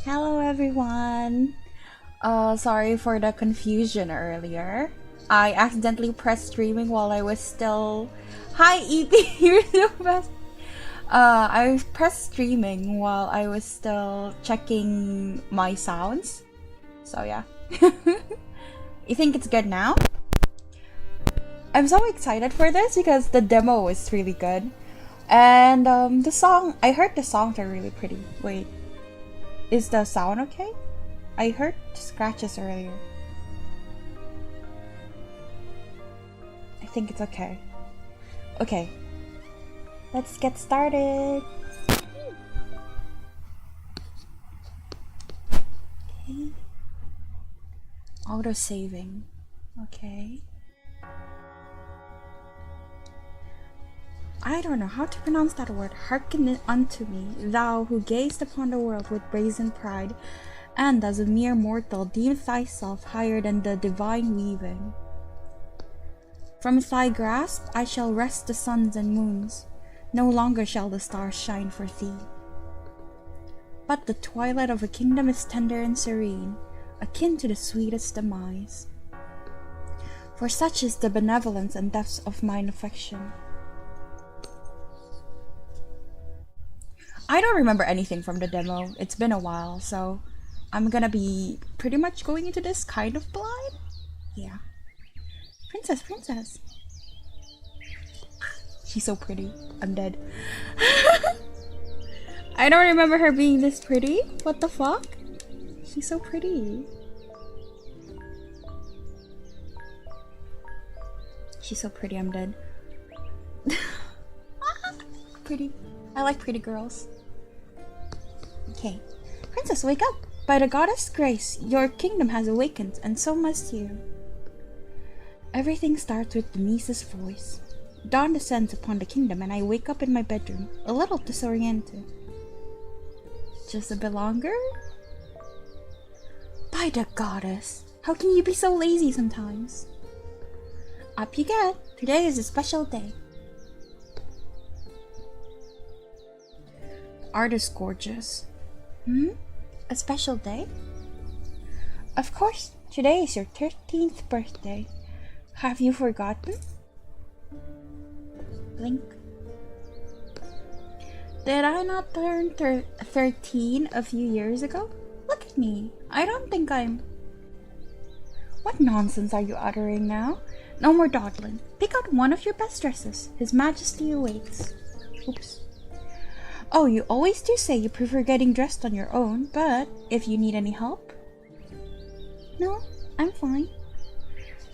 Hello everyone. Sorry for the confusion earlier. I accidentally pressed streaming while I was still. Hi, EP. You're the best. I pressed streaming while I was still checking my sounds. So yeah. You think it's good now? I'm so excited for this because the demo is really good. And the song, I heard the songs are really pretty. Wait, is the sound okay? I heard scratches earlier. I think it's okay. Okay, let's get started. Okay. Auto saving. Okay. I don't know how to pronounce that word. Hearken unto me, thou who gazed upon the world with brazen pride, and as a mere mortal deemest thyself higher than the divine weaving. From thy grasp I shall wrest the suns and moons, no longer shall the stars shine for thee. But the twilight of a kingdom is tender and serene, akin to the sweetest demise. For such is the benevolence and depths of mine affection. I don't remember anything from the demo. It's been a while, so I'm gonna be pretty much going into this kind of blind. Yeah. Princess. She's so pretty. I'm dead. I don't remember her being this pretty. What the fuck? She's so pretty. She's so pretty, I'm dead. Pretty. I like pretty girls. Okay. Princess, wake up! By the goddess' grace, your kingdom has awakened, and so must you. Everything starts with Denise's voice. Dawn descends upon the kingdom, and I wake up in my bedroom, a little disoriented. Just a bit longer? By the goddess, how can you be so lazy sometimes? Up you get. Today is a special day. Art is gorgeous. A special day? Of course, today is your 13th birthday. Have you forgotten? Blink. Did I not turn 13 a few years ago? Look at me. I don't think I'm... What nonsense are you uttering now? No more dawdling. Pick out one of your best dresses. His Majesty awaits. Oops. Oh, you always do say you prefer getting dressed on your own, but if you need any help? No, I'm fine.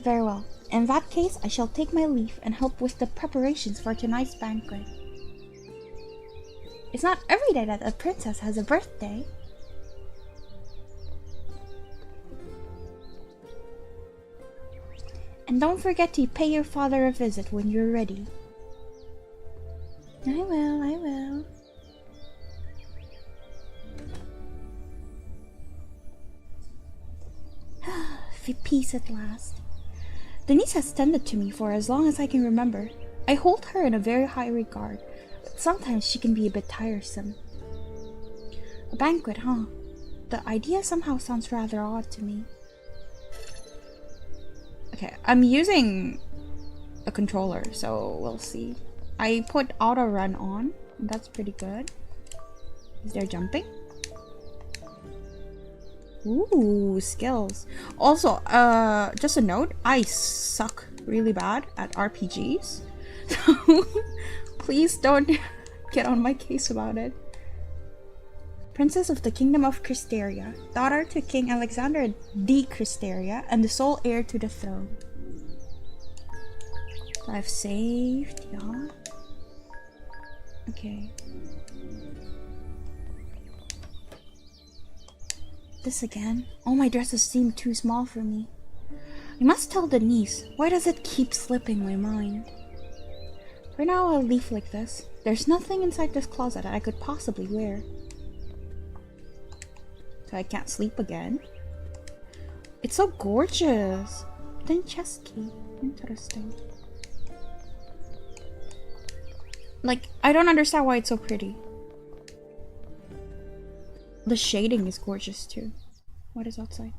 Very well. In that case, I shall take my leave and help with the preparations for tonight's banquet. It's not every day that a princess has a birthday. And don't forget to pay your father a visit when you're ready. I will. Peace at last. Denise has tended to me for as long as I can remember. I hold her in a very high regard, but sometimes she can be a bit tiresome. A banquet, huh? The idea somehow sounds rather odd to me. Okay, I'm using a controller, so we'll see. I put auto run on, and that's pretty good. Is there jumping? Ooh, skills. Also, just a note, I suck really bad at RPGs. So please don't get on my case about it. Princess of the Kingdom of Cristeria, daughter to King Alexander D. Cristeria, and the sole heir to the throne. So I've saved, yeah. Okay. This again? All my dresses seem too small for me. I must tell Denise. Why does it keep slipping my mind? For now, I'll leave like this. There's nothing inside this closet that I could possibly wear. So I can't sleep again. It's so gorgeous. Then chest key. Interesting. Like, I don't understand why it's so pretty. The shading is gorgeous too. What is outside?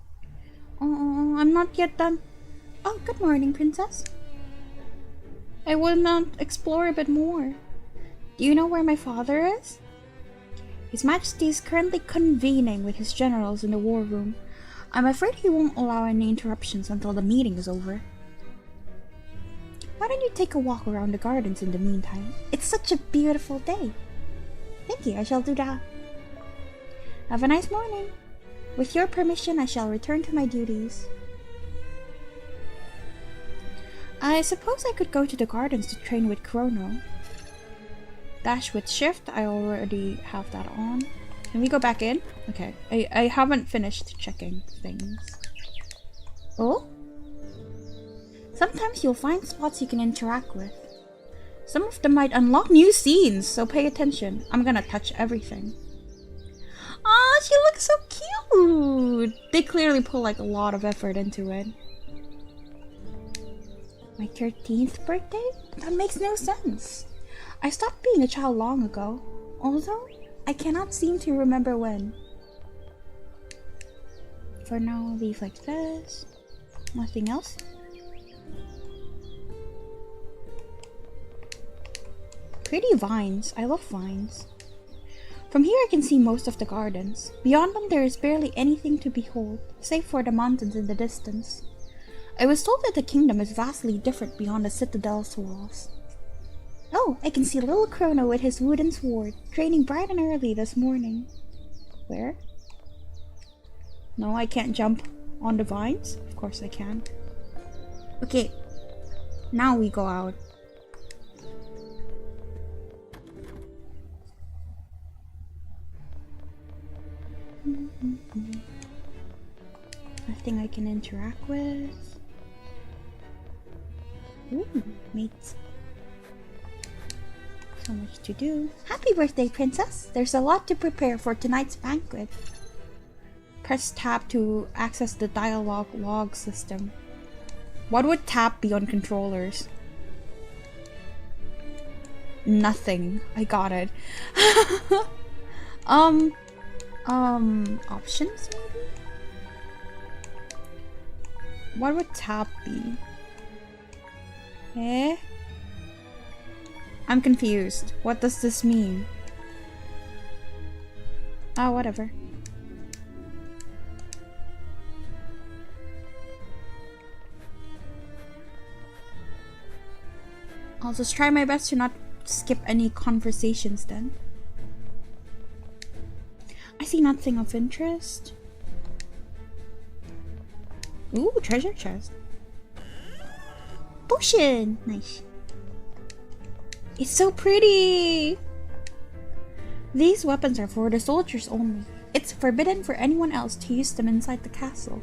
Oh, I'm not yet done. Oh, good morning, princess. I will not explore a bit more. Do you know where my father is? His Majesty is currently convening with his generals in the war room. I'm afraid he won't allow any interruptions until the meeting is over. Why don't you take a walk around the gardens in the meantime? It's such a beautiful day. Thank you, I shall do that. Have a nice morning. With your permission, I shall return to my duties. I suppose I could go to the gardens to train with Chrono. Dash with shift, I already have that on. Can we go back in? Okay, I haven't finished checking things. Oh? Sometimes you'll find spots you can interact with. Some of them might unlock new scenes, so pay attention. I'm gonna touch everything. Aw, she looks so cute! They clearly put like a lot of effort into it. My 13th birthday? That makes no sense. I stopped being a child long ago, although I cannot seem to remember when. For now, I'll leave like this. Nothing else? Pretty vines. I love vines. From here I can see most of the gardens. Beyond them there is barely anything to behold, save for the mountains in the distance. I was told that the kingdom is vastly different beyond the citadel's walls. Oh, I can see little Chrono with his wooden sword, training bright and early this morning. Where? No, I can't jump on the vines? Of course I can. Okay, now we go out. Nothing I can interact with. Ooh, mates. So much to do. Happy birthday, princess! There's a lot to prepare for tonight's banquet. Press tab to access the dialogue log system. What would tab be on controllers? Nothing. I got it. Options maybe? What would tab be? Eh? I'm confused. What does this mean? Ah, whatever. I'll just try my best to not skip any conversations then. I see nothing of interest. Ooh, treasure chest. Potion! Nice. It's so pretty! These weapons are for the soldiers only. It's forbidden for anyone else to use them inside the castle.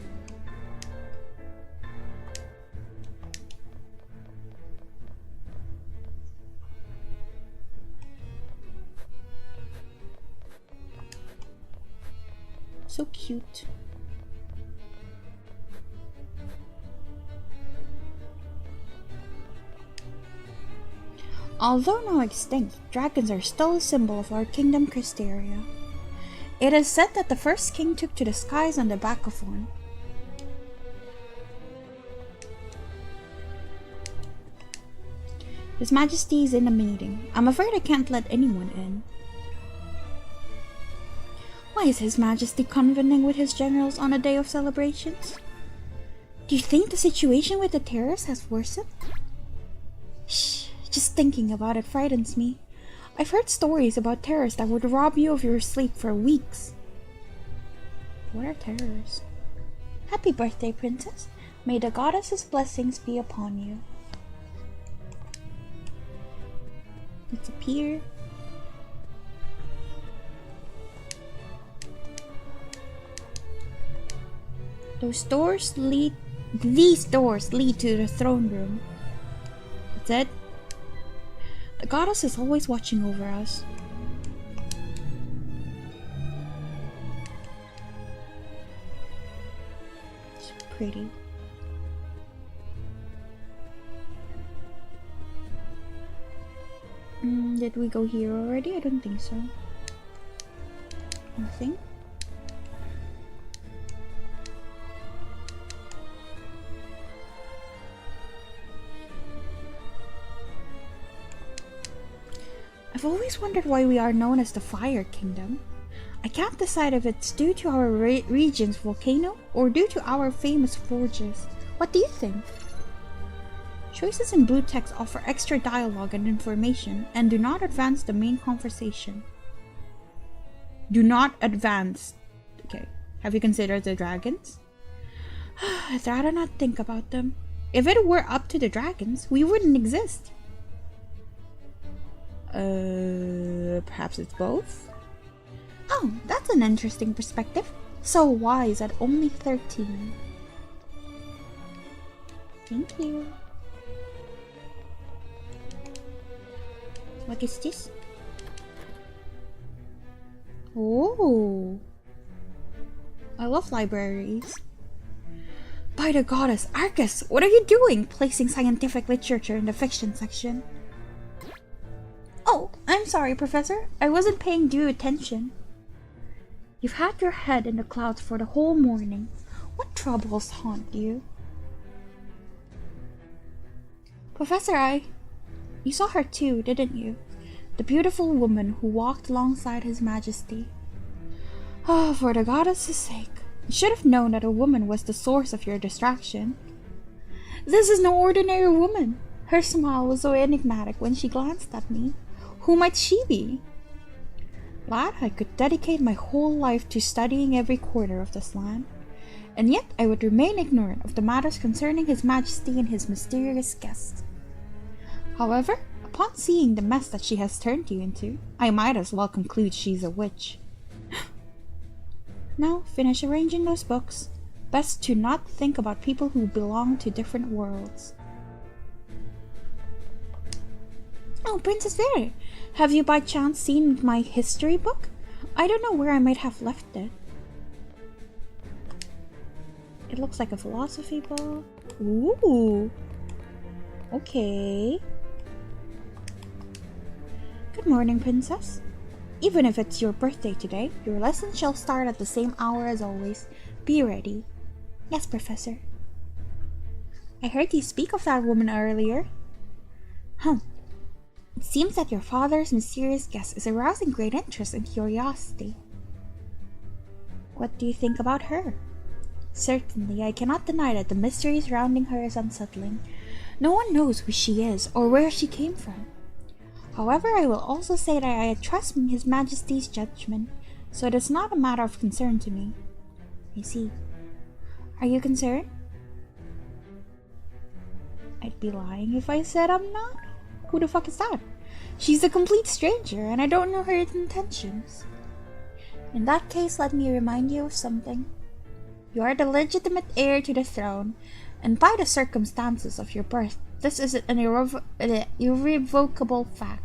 So cute. Although now extinct, dragons are still a symbol of our kingdom Cristeria. It is said that the first king took to the skies on the back of one. His Majesty is in a meeting. I'm afraid I can't let anyone in. Why is His Majesty convening with his generals on a day of celebrations? Do you think the situation with the terrorists has worsened? Shh, just thinking about it frightens me. I've heard stories about terrorists that would rob you of your sleep for weeks. What are terrorists? Happy birthday, princess. May the goddess's blessings be upon you. Let's appear. These doors lead to the throne room. That's it. The goddess is always watching over us. It's pretty. Did we go here already? I don't think so. Nothing. I've always wondered why we are known as the Fire Kingdom. I can't decide if it's due to our region's volcano or due to our famous forges. What do you think? Choices in blue text offer extra dialogue and information and do not advance the main conversation. Do not advance. Okay. Have you considered the dragons? I'd rather not think about them. If it were up to the dragons, we wouldn't exist. Perhaps it's both? Oh, that's an interesting perspective. So wise at only 13. Thank you. What is this? Oh. I love libraries. By the goddess, Arcus, what are you doing? Placing scientific literature in the fiction section. Oh, I'm sorry, Professor. I wasn't paying due attention. You've had your head in the clouds for the whole morning. What troubles haunt you? Professor, You saw her too, didn't you? The beautiful woman who walked alongside His Majesty. Oh, for the goddess's sake. You should have known that a woman was the source of your distraction. This is no ordinary woman. Her smile was so enigmatic when she glanced at me. Who might she be? Lad, I could dedicate my whole life to studying every corner of this land, and yet I would remain ignorant of the matters concerning His Majesty and his mysterious guest. However, upon seeing the mess that she has turned you into, I might as well conclude she's a witch. Now, finish arranging those books. Best to not think about people who belong to different worlds. Oh, Princess Vera, have you by chance seen my history book? I don't know where I might have left it. It looks like a philosophy book. Ooh. Okay. Good morning, Princess. Even if it's your birthday today, your lesson shall start at the same hour as always. Be ready. Yes, Professor. I heard you speak of that woman earlier. It seems that your father's mysterious guest is arousing great interest and curiosity. What do you think about her? Certainly, I cannot deny that the mystery surrounding her is unsettling. No one knows who she is or where she came from. However, I will also say that I trust His Majesty's judgment, so it is not a matter of concern to me. I see. Are you concerned? I'd be lying if I said I'm not. Who the fuck is that? She's a complete stranger, and I don't know her intentions. In that case, let me remind you of something. You are the legitimate heir to the throne, and by the circumstances of your birth, this is an irrevocable fact.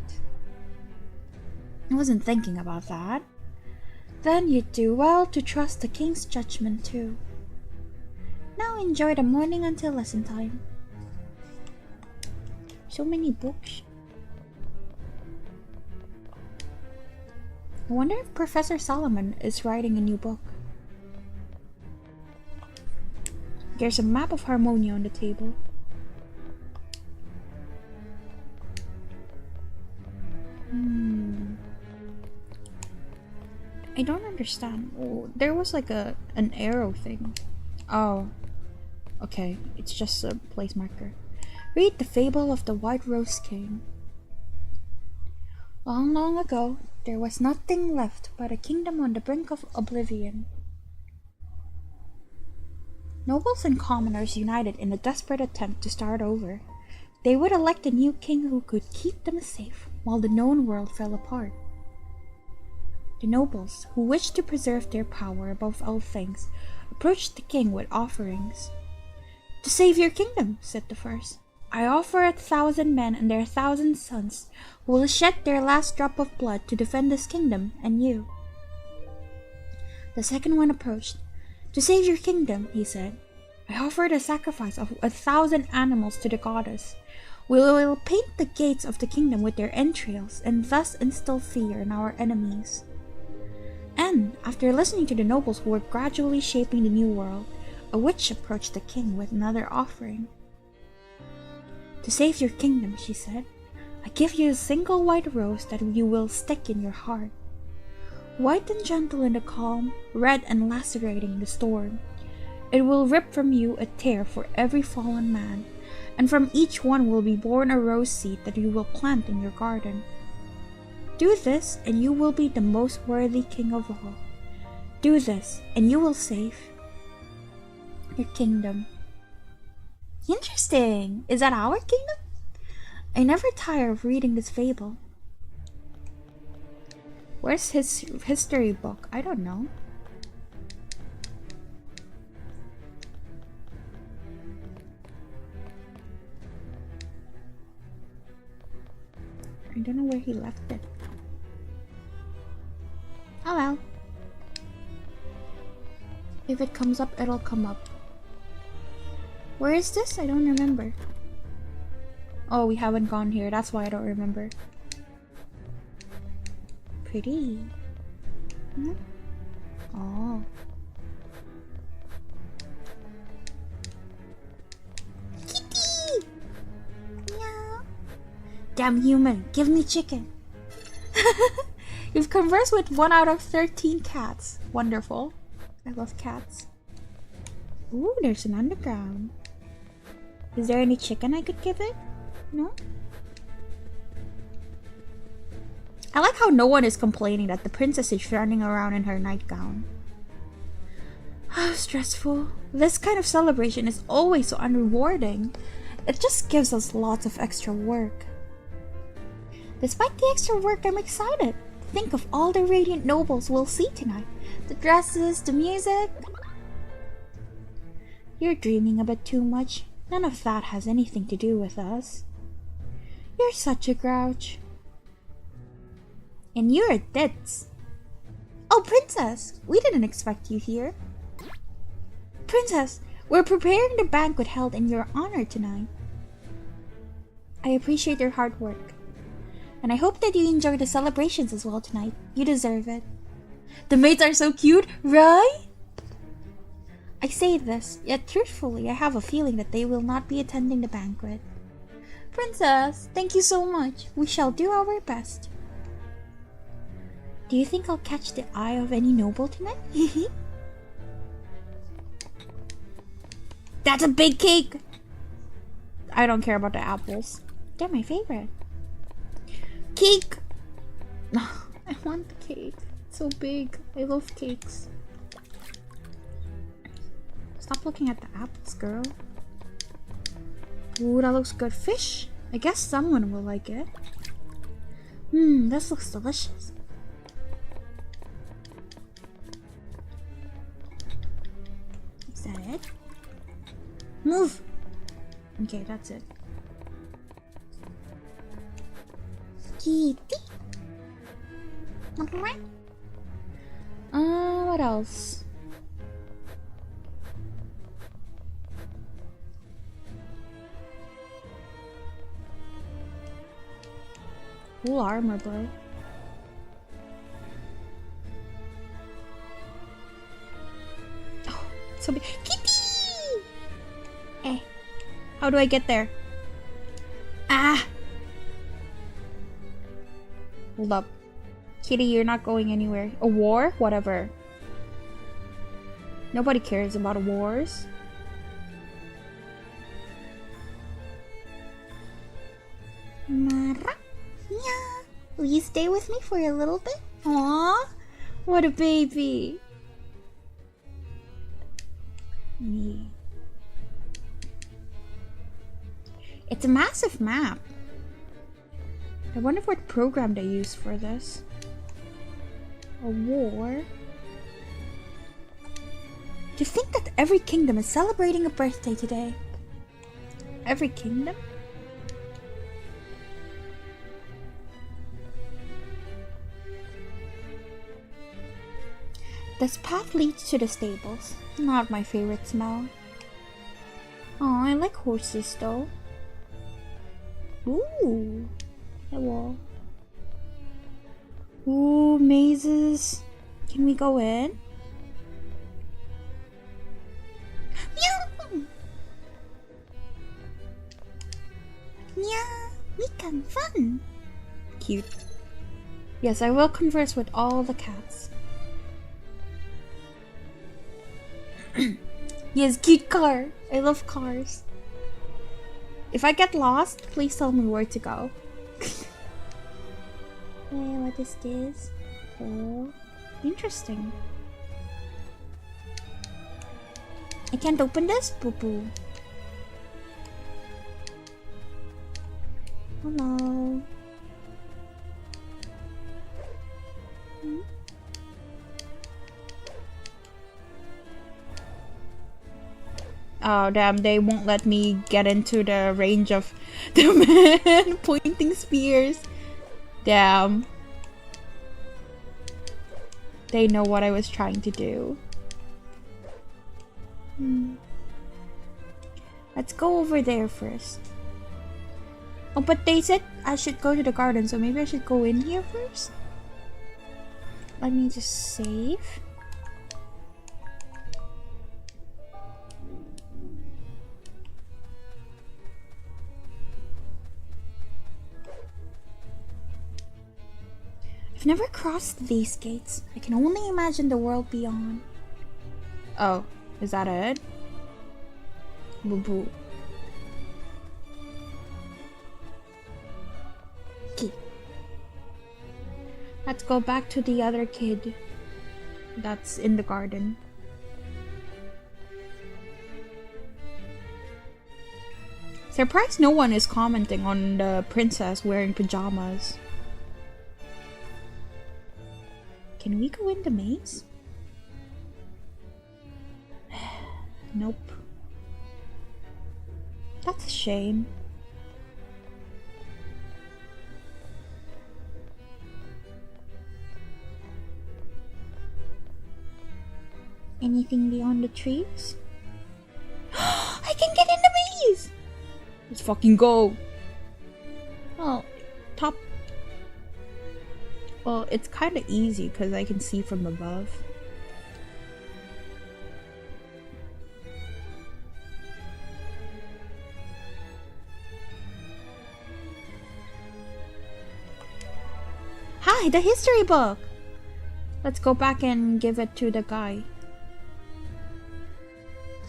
I wasn't thinking about that. Then you'd do well to trust the king's judgment too. Now enjoy the morning until lesson time. So many books. I wonder if Professor Solomon is writing a new book. There's a map of Harmonia on the table. I don't understand. Oh, there was like an arrow thing. Oh. Okay, it's just a place marker. Read the fable of the White Rose King. Long, long ago, there was nothing left but a kingdom on the brink of oblivion. Nobles and commoners united in a desperate attempt to start over. They would elect a new king who could keep them safe while the known world fell apart. The nobles, who wished to preserve their power above all things, approached the king with offerings. "To save your kingdom," said the first, "I offer 1,000 men and their 1,000 sons who will shed their last drop of blood to defend this kingdom and you." The second one approached. "To save your kingdom," he said, "I offer the sacrifice of 1,000 animals to the goddess. We will paint the gates of the kingdom with their entrails and thus instill fear in our enemies." And, after listening to the nobles who were gradually shaping the new world, a witch approached the king with another offering. "To save your kingdom," she said, I give you a single white rose that you will stick in your heart. White and gentle in the calm, red and lacerating in the storm. It will rip from you a tear for every fallen man, and from each one will be born a rose seed that you will plant in your garden. Do this, and you will be the most worthy king of all. Do this, and you will save your kingdom. Interesting! Is that our kingdom? I never tire of reading this fable. Where's his history book? I don't know. I don't know where he left it. Oh well. If it comes up, it'll come up. Where is this? I don't remember. Oh, we haven't gone here. That's why I don't remember. Pretty. Hmm? Oh. Kitty! Meow. Damn human, give me chicken. You've conversed with 1 out of 13 cats. Wonderful. I love cats. Ooh, there's an underground. Is there any chicken I could give it? No? I like how no one is complaining that the princess is running around in her nightgown. How stressful. This kind of celebration is always so unrewarding. It just gives us lots of extra work. Despite the extra work, I'm excited. Think of all the radiant nobles we'll see tonight. The dresses, the music. You're dreaming a bit too much. None of that has anything to do with us. You're such a grouch. And you're a ditz. Oh, Princess! We didn't expect you here. Princess, we're preparing the banquet held in your honor tonight. I appreciate your hard work. And I hope that you enjoy the celebrations as well tonight. You deserve it. The maids are so cute, right? I say this, yet truthfully, I have a feeling that they will not be attending the banquet. Princess, thank you so much. We shall do our best. Do you think I'll catch the eye of any noble tonight? That's a big cake! I don't care about the apples. They're my favorite. Cake! I want the cake. It's so big. I love cakes. Stop looking at the apples, girl. Ooh, that looks good. Fish? I guess someone will like it. This looks delicious. Is that it? Move! Okay, that's it. Kitty. What else? Cool armor, bro. Oh, so big. Kitty! Hey, how do I get there? Ah! Hold up. Kitty, you're not going anywhere. A war? Whatever. Nobody cares about wars. Mara? Yeah. Will you stay with me for a little bit? Aww. What a baby. Me. It's a massive map. I wonder what program they use for this. A war? To think that every kingdom is celebrating a birthday today. Every kingdom? This path leads to the stables. Not my favorite smell. Oh, I like horses though. Ooh. Hello. Ooh, mazes. Can we go in? Yeah. Mikan, fun! Cute. Yes, I will converse with all the cats. Yes, cute car. I love cars. If I get lost, please tell me where to go. Hey, what is this? Oh, interesting. I can't open this? Boo-boo. Hello. Oh damn, they won't let me get into the range of the man pointing spears. Damn. They know what I was trying to do. Let's go over there first. Oh, but they said I should go to the garden, so maybe I should go in here first? Let me just save. I've never crossed these gates. I can only imagine the world beyond. Oh, is that it? Boo boo. Okay. Let's go back to the other kid that's in the garden. Surprised no one is commenting on the princess wearing pajamas. Can we go in the maze? Nope. That's a shame. Anything beyond the trees? I can get in the maze! Let's fucking go! Oh, top. Well, it's kind of easy because I can see from above. Hi, the history book! Let's go back and give it to the guy.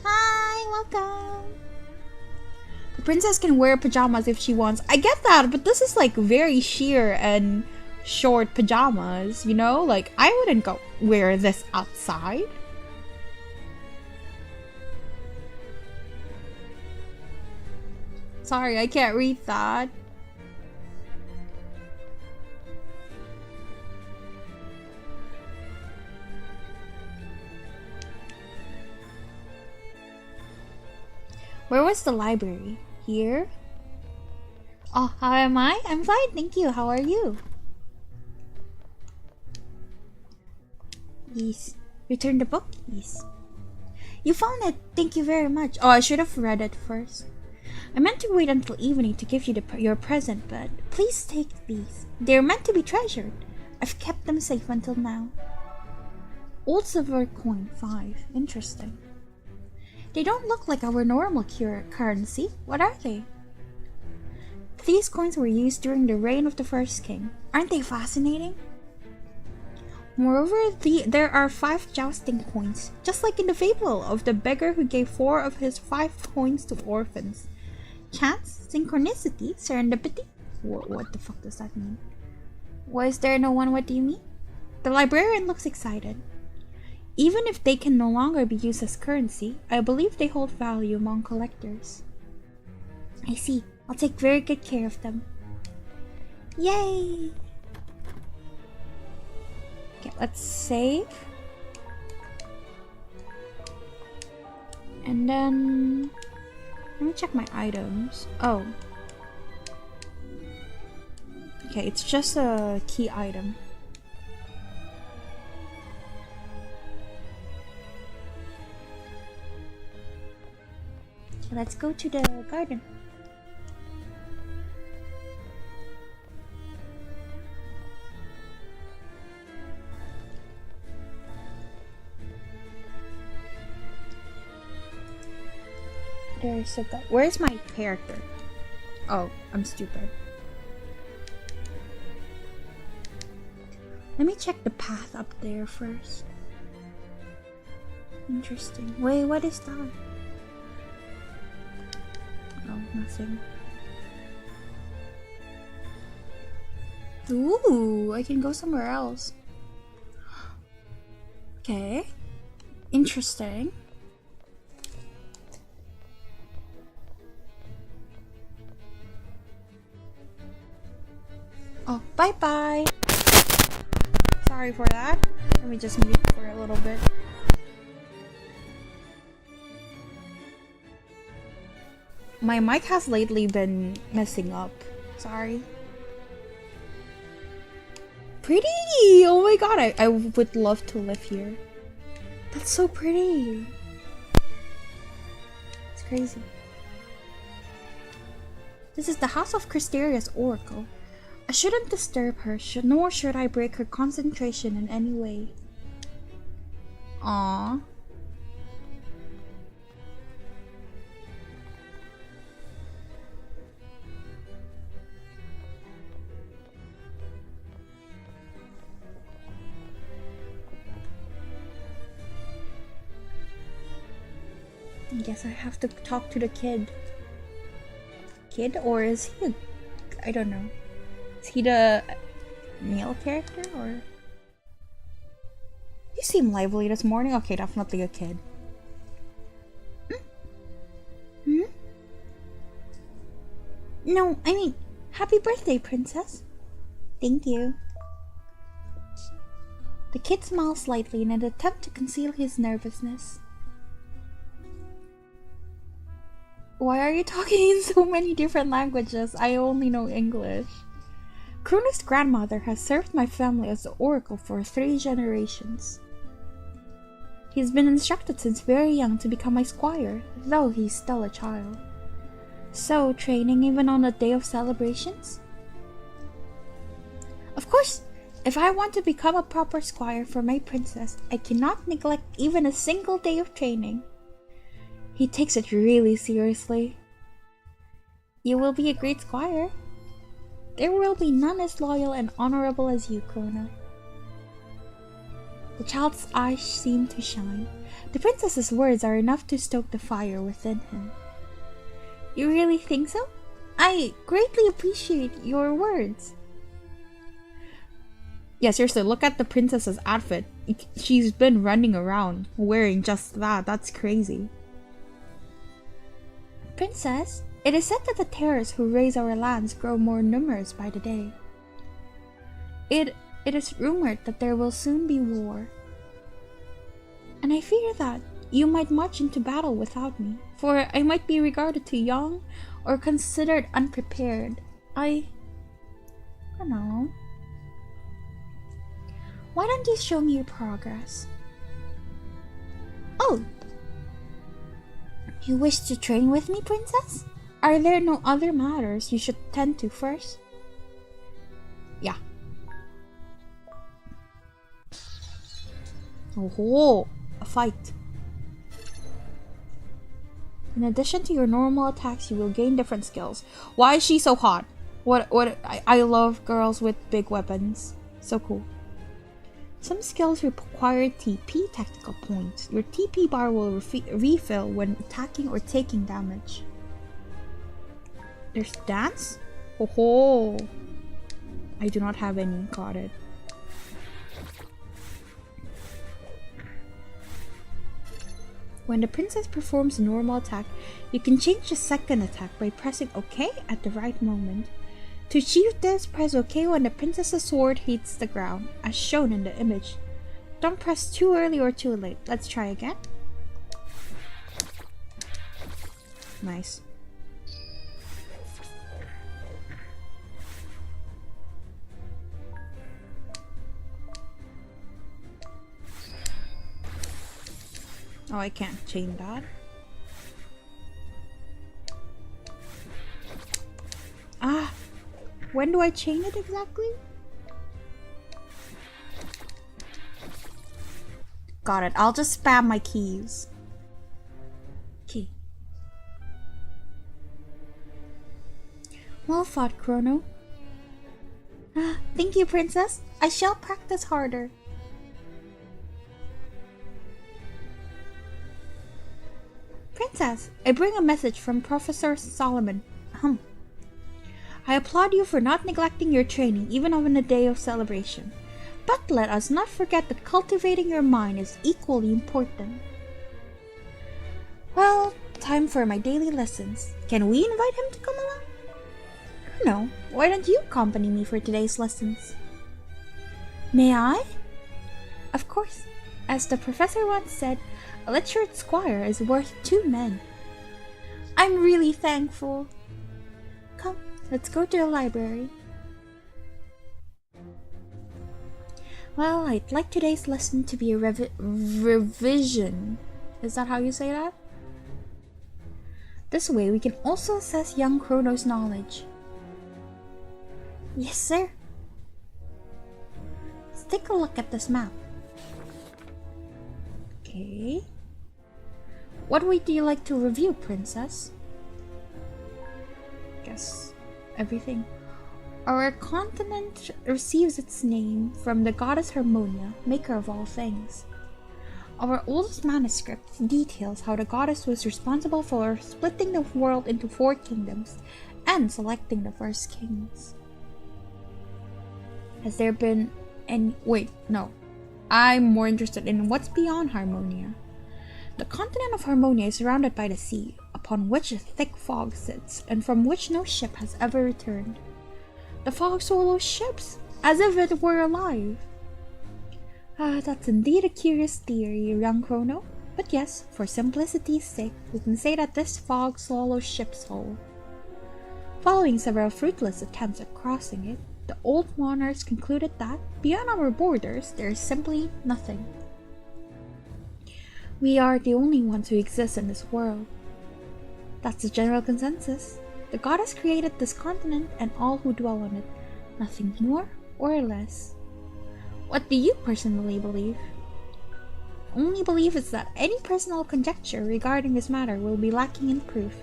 Hi, welcome! The princess can wear pajamas if she wants. I get that, but this is like very sheer and short pajamas, you know? Like, I wouldn't go wear this outside. Sorry, I can't read that. Where was the library? Here? Oh, how am I? I'm fine, thank you. How are you? Yes. Return the book? Yes. You found it. Thank you very much. Oh, I should have read it first. I meant to wait until evening to give you your present, but please take these. They're meant to be treasured. I've kept them safe until now. Old silver coin 5. Interesting. They don't look like our normal currency. What are they? These coins were used during the reign of the first king. Aren't they fascinating? Moreover, there are 5 jousting coins, just like in the fable of the beggar who gave 4 of his 5 coins to orphans. Chance? Synchronicity? Serendipity? What the fuck does that mean? Why is there no one? What do you mean? The librarian looks excited. Even if they can no longer be used as currency, I believe they hold value among collectors. I see. I'll take very good care of them. Yay! Okay, let's save. And then... let me check my items. Oh. Okay, it's just a key item. Let's go to the garden. There's a guy. Where's my character? Oh, I'm stupid. Let me check the path up there first. Interesting. Wait, what is that? Oh, nothing. Ooh, I can go somewhere else. Okay. Interesting. Oh, bye-bye. Sorry for that. Let me just mute for a little bit. My mic has lately been messing up. Sorry. Pretty! Oh my god, I would love to live here. That's so pretty. It's crazy. This is the house of Crysteria's oracle. I shouldn't disturb her, nor should I break her concentration in any way. Aww. I guess I have to talk to the kid. Kid? Or is he I don't know. Is he the male character or? You seem lively this morning. Okay, definitely a kid. Hmm? No, I mean, happy birthday, princess. Thank you. The kid smiles slightly in an attempt to conceal his nervousness. Why are you talking in so many different languages? I only know English. Chrono's grandmother has served my family as the oracle for 3 generations. He's been instructed since very young to become my squire, though he's still a child. So, training even on a day of celebrations? Of course, if I want to become a proper squire for my princess, I cannot neglect even a single day of training. He takes it really seriously. You will be a great squire. There will be none as loyal and honorable as you, Chrono. The child's eyes seem to shine. The princess's words are enough to stoke the fire within him. You really think so? I greatly appreciate your words. Yeah, seriously, look at the princess's outfit. She's been running around wearing just that. That's crazy. Princess, it is said that the terrors who raise our lands grow more numerous by the day. It is rumored that there will soon be war. And I fear that you might march into battle without me, for I might be regarded too young or considered unprepared. I don't know. Why don't you show me your progress? Oh! You wish to train with me, princess? Are there no other matters you should tend to first? Yeah. Oh, a fight. In addition to your normal attacks, you will gain different skills. Why is she so hot? I love girls with big weapons. So cool. Some skills require TP tactical points. Your TP bar will refill when attacking or taking damage. There's dance? Oh ho! I do not have any. Got it. When the princess performs a normal attack, you can change the second attack by pressing OK at the right moment. To achieve this, press OK when the princess's sword hits the ground, as shown in the image. Don't press too early or too late. Let's try again. Nice. Oh, I can't chain that. Ah! When do I chain it exactly? Got it. I'll just spam my keys. Okay. Well fought, Chrono. Thank you, Princess. I shall practice harder. Princess, I bring a message from Professor Solomon. I applaud you for not neglecting your training even on a day of celebration. But let us not forget that cultivating your mind is equally important. Well, time for my daily lessons. Can we invite him to come along? No, why don't you accompany me for today's lessons? May I? Of course. As the professor once said, a literate squire is worth 2 men. I'm really thankful. Come, let's go to the library. Well, I'd like today's lesson to be a revision. Is that how you say that? This way we can also assess young Chrono's knowledge. Yes, sir. Let's take a look at this map. Okay. What would you like to review, Princess? Guess everything. Our continent receives its name from the goddess Harmonia, maker of all things. Our oldest manuscript details how the goddess was responsible for splitting the world into 4 kingdoms and selecting the first kings. Has there been any... Wait, no. I'm more interested in what's beyond Harmonia. The continent of Harmonia is surrounded by the sea, upon which a thick fog sits, and from which no ship has ever returned. The fog swallows ships, as if it were alive. That's indeed a curious theory, young Chrono. But yes, for simplicity's sake, we can say that this fog swallows ships whole. Following several fruitless attempts at crossing it, the old monarchs concluded that, beyond our borders, there is simply nothing. We are the only ones who exist in this world. That's the general consensus. The goddess created this continent and all who dwell on it, nothing more or less. What do you personally believe? Only belief is that any personal conjecture regarding this matter will be lacking in proof,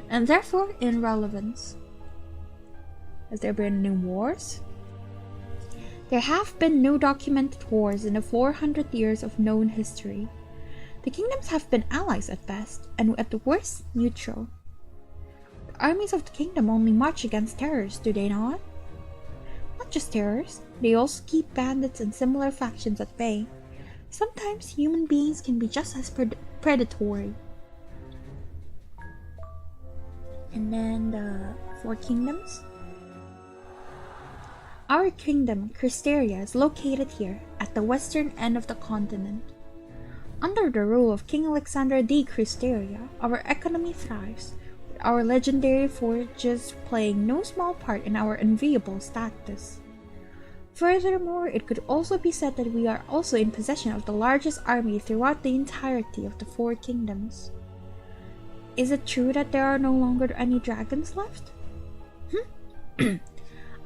and therefore in relevance. Has there been new wars? There have been no documented wars in the 400 years of known history. The kingdoms have been allies at best, and at the worst, neutral. The armies of the kingdom only march against terrorists, do they not? Not just terrorists, they also keep bandits and similar factions at bay. Sometimes human beings can be just as predatory. And then the 4 kingdoms? Our kingdom, Cristeria, is located here, at the western end of the continent. Under the rule of King Alexander D. Cristeria, our economy thrives, with our legendary forges playing no small part in our enviable status. Furthermore, it could also be said that we are also in possession of the largest army throughout the entirety of the 4 kingdoms. Is it true that there are no longer any dragons left?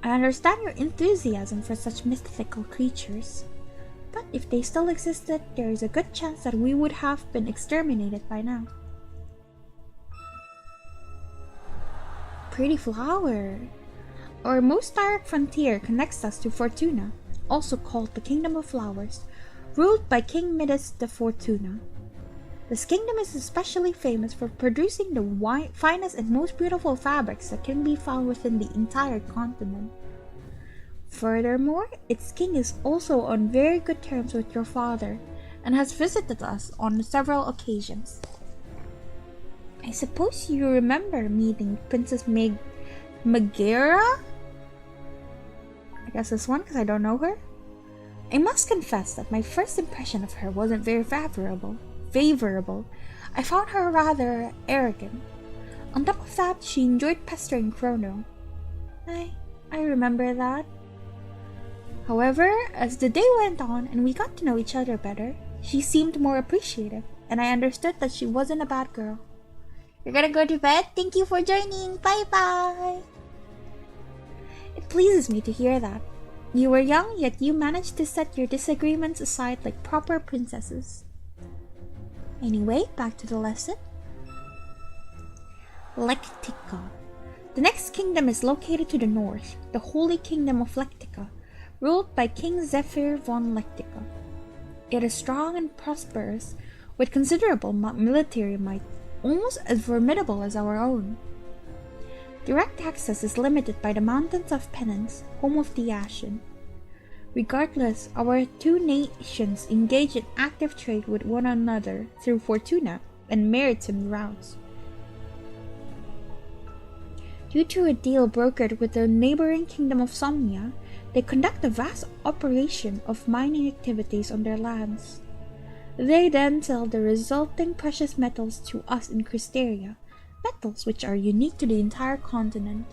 I understand your enthusiasm for such mythical creatures, but if they still existed, there is a good chance that we would have been exterminated by now. Pretty flower! Our most direct frontier connects us to Fortuna, also called the Kingdom of Flowers, ruled by King Midas de Fortuna. This kingdom is especially famous for producing the finest and most beautiful fabrics that can be found within the entire continent. Furthermore, its king is also on very good terms with your father, and has visited us on several occasions. I suppose you remember meeting Princess Megara? I guess this one because I don't know her. I must confess that my first impression of her wasn't very favorable. I found her rather arrogant. On top of that, she enjoyed pestering Chrono. I remember that. However, as the day went on and we got to know each other better, she seemed more appreciative, and I understood that she wasn't a bad girl. You're gonna go to bed? Thank you for joining. Bye-bye. It pleases me to hear that. You were young, yet you managed to set your disagreements aside like proper princesses. Anyway, back to the lesson. Lectica. The next kingdom is located to the north, the Holy Kingdom of Lectica, ruled by King Zephyr von Lectica. It is strong and prosperous, with considerable military might, almost as formidable as our own. Direct access is limited by the Mountains of Penance, home of the Ashen. Regardless, our two nations engage in active trade with one another through Fortuna and maritime routes. Due to a deal brokered with the neighboring kingdom of Somnia, they conduct a vast operation of mining activities on their lands. They then sell the resulting precious metals to us in Cristeria, metals which are unique to the entire continent.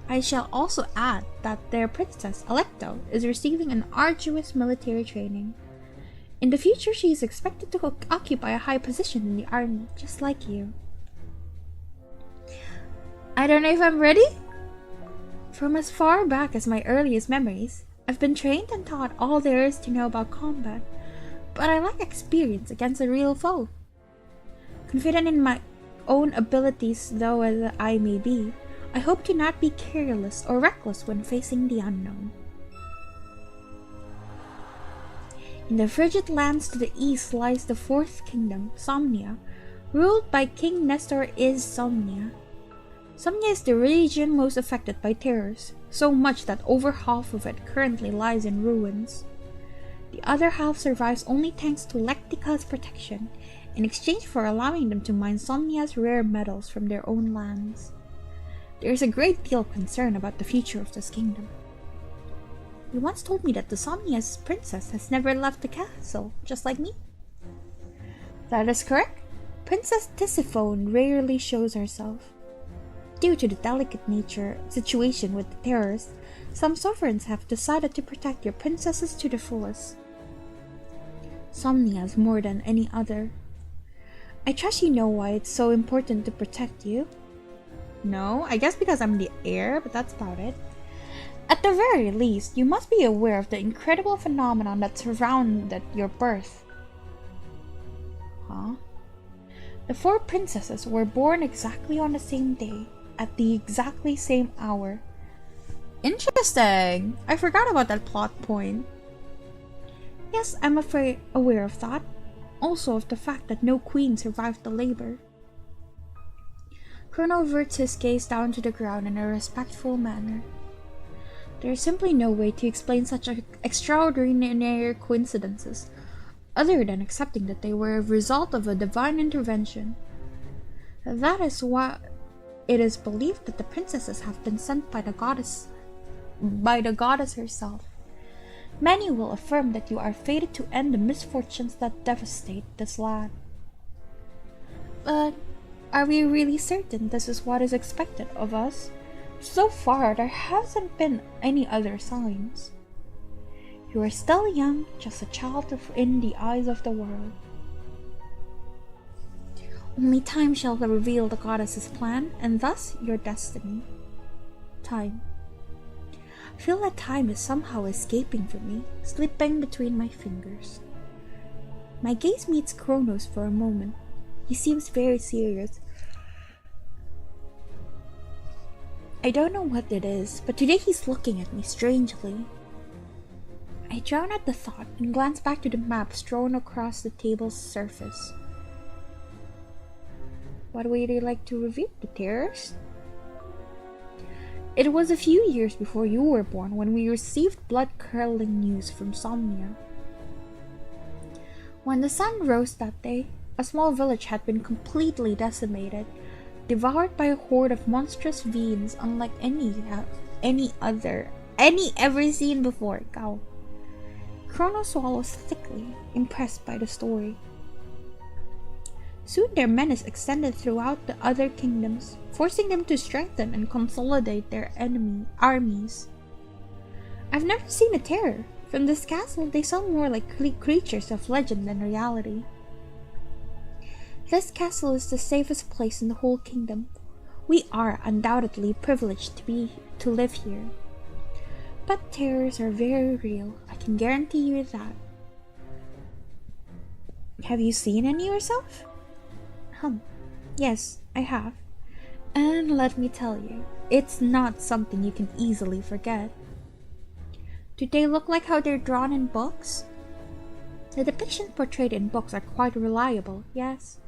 I shall also add that their princess, Alecto, is receiving an arduous military training. In the future, she is expected to occupy a high position in the army, just like you. I don't know if I'm ready? From as far back as my earliest memories, I've been trained and taught all there is to know about combat, but I lack experience against a real foe. Confident in my own abilities though as I may be, I hope to not be careless or reckless when facing the unknown. In the frigid lands to the east lies the fourth kingdom, Somnia, ruled by King Nestor is Somnia. Somnia is the region most affected by terrors, so much that over half of it currently lies in ruins. The other half survives only thanks to Lectica's protection, in exchange for allowing them to mine Somnia's rare metals from their own lands. There is a great deal of concern about the future of this kingdom. You once told me that the Somnia's princess has never left the castle, just like me. That is correct. Princess Tisiphone rarely shows herself. Due to the delicate situation with the terrorists, some sovereigns have decided to protect your princesses to the fullest. Somnia's more than any other. I trust you know why it's so important to protect you. No, I guess because I'm the heir, but that's about it. At the very least, you must be aware of the incredible phenomenon that surrounded your birth. Huh? The four princesses were born exactly on the same day, at the exactly same hour. Interesting! I forgot about that plot point. Yes, I'm aware of that. Also of the fact that no queen survived the labor. Chrono averts his gaze down to the ground in a respectful manner. There is simply no way to explain such extraordinary coincidences, other than accepting that they were a result of a divine intervention. That is why it is believed that the princesses have been sent by the goddess herself. Many will affirm that you are fated to end the misfortunes that devastate this land. But are we really certain this is what is expected of us? So far, there hasn't been any other signs. You are still young, just a child in the eyes of the world. Only time shall reveal the goddess's plan, and thus your destiny. Time. I feel that time is somehow escaping from me, slipping between my fingers. My gaze meets Chrono's for a moment. He seems very serious. I don't know what it is, but today he's looking at me strangely. I drown at the thought and glance back to the map strewn across the table's surface. What would you like to reveal, the terrors? It was a few years before you were born when we received blood-curdling news from Somnia. When the sun rose that day, a small village had been completely decimated, devoured by a horde of monstrous fiends unlike any ever seen before. Go. Chrono swallows thickly, impressed by the story. Soon their menace extended throughout the other kingdoms, forcing them to strengthen and consolidate their armies. I've never seen a terror. From this castle, they sound more like creatures of legend than reality. This castle is the safest place in the whole kingdom. We are undoubtedly privileged to live here. But terrors are very real, I can guarantee you that. Have you seen any yourself? Yes, I have. And let me tell you, it's not something you can easily forget. Do they look like how they're drawn in books? The depictions portrayed in books are quite reliable, yes.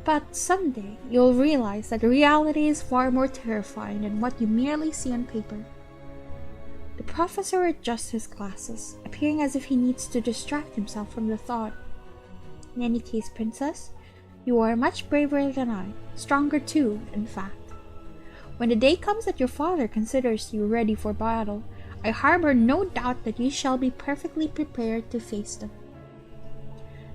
But someday, you'll realize that reality is far more terrifying than what you merely see on paper. The professor adjusts his glasses, appearing as if he needs to distract himself from the thought. In any case, Princess, you are much braver than I, stronger too, in fact. When the day comes that your father considers you ready for battle, I harbor no doubt that you shall be perfectly prepared to face them.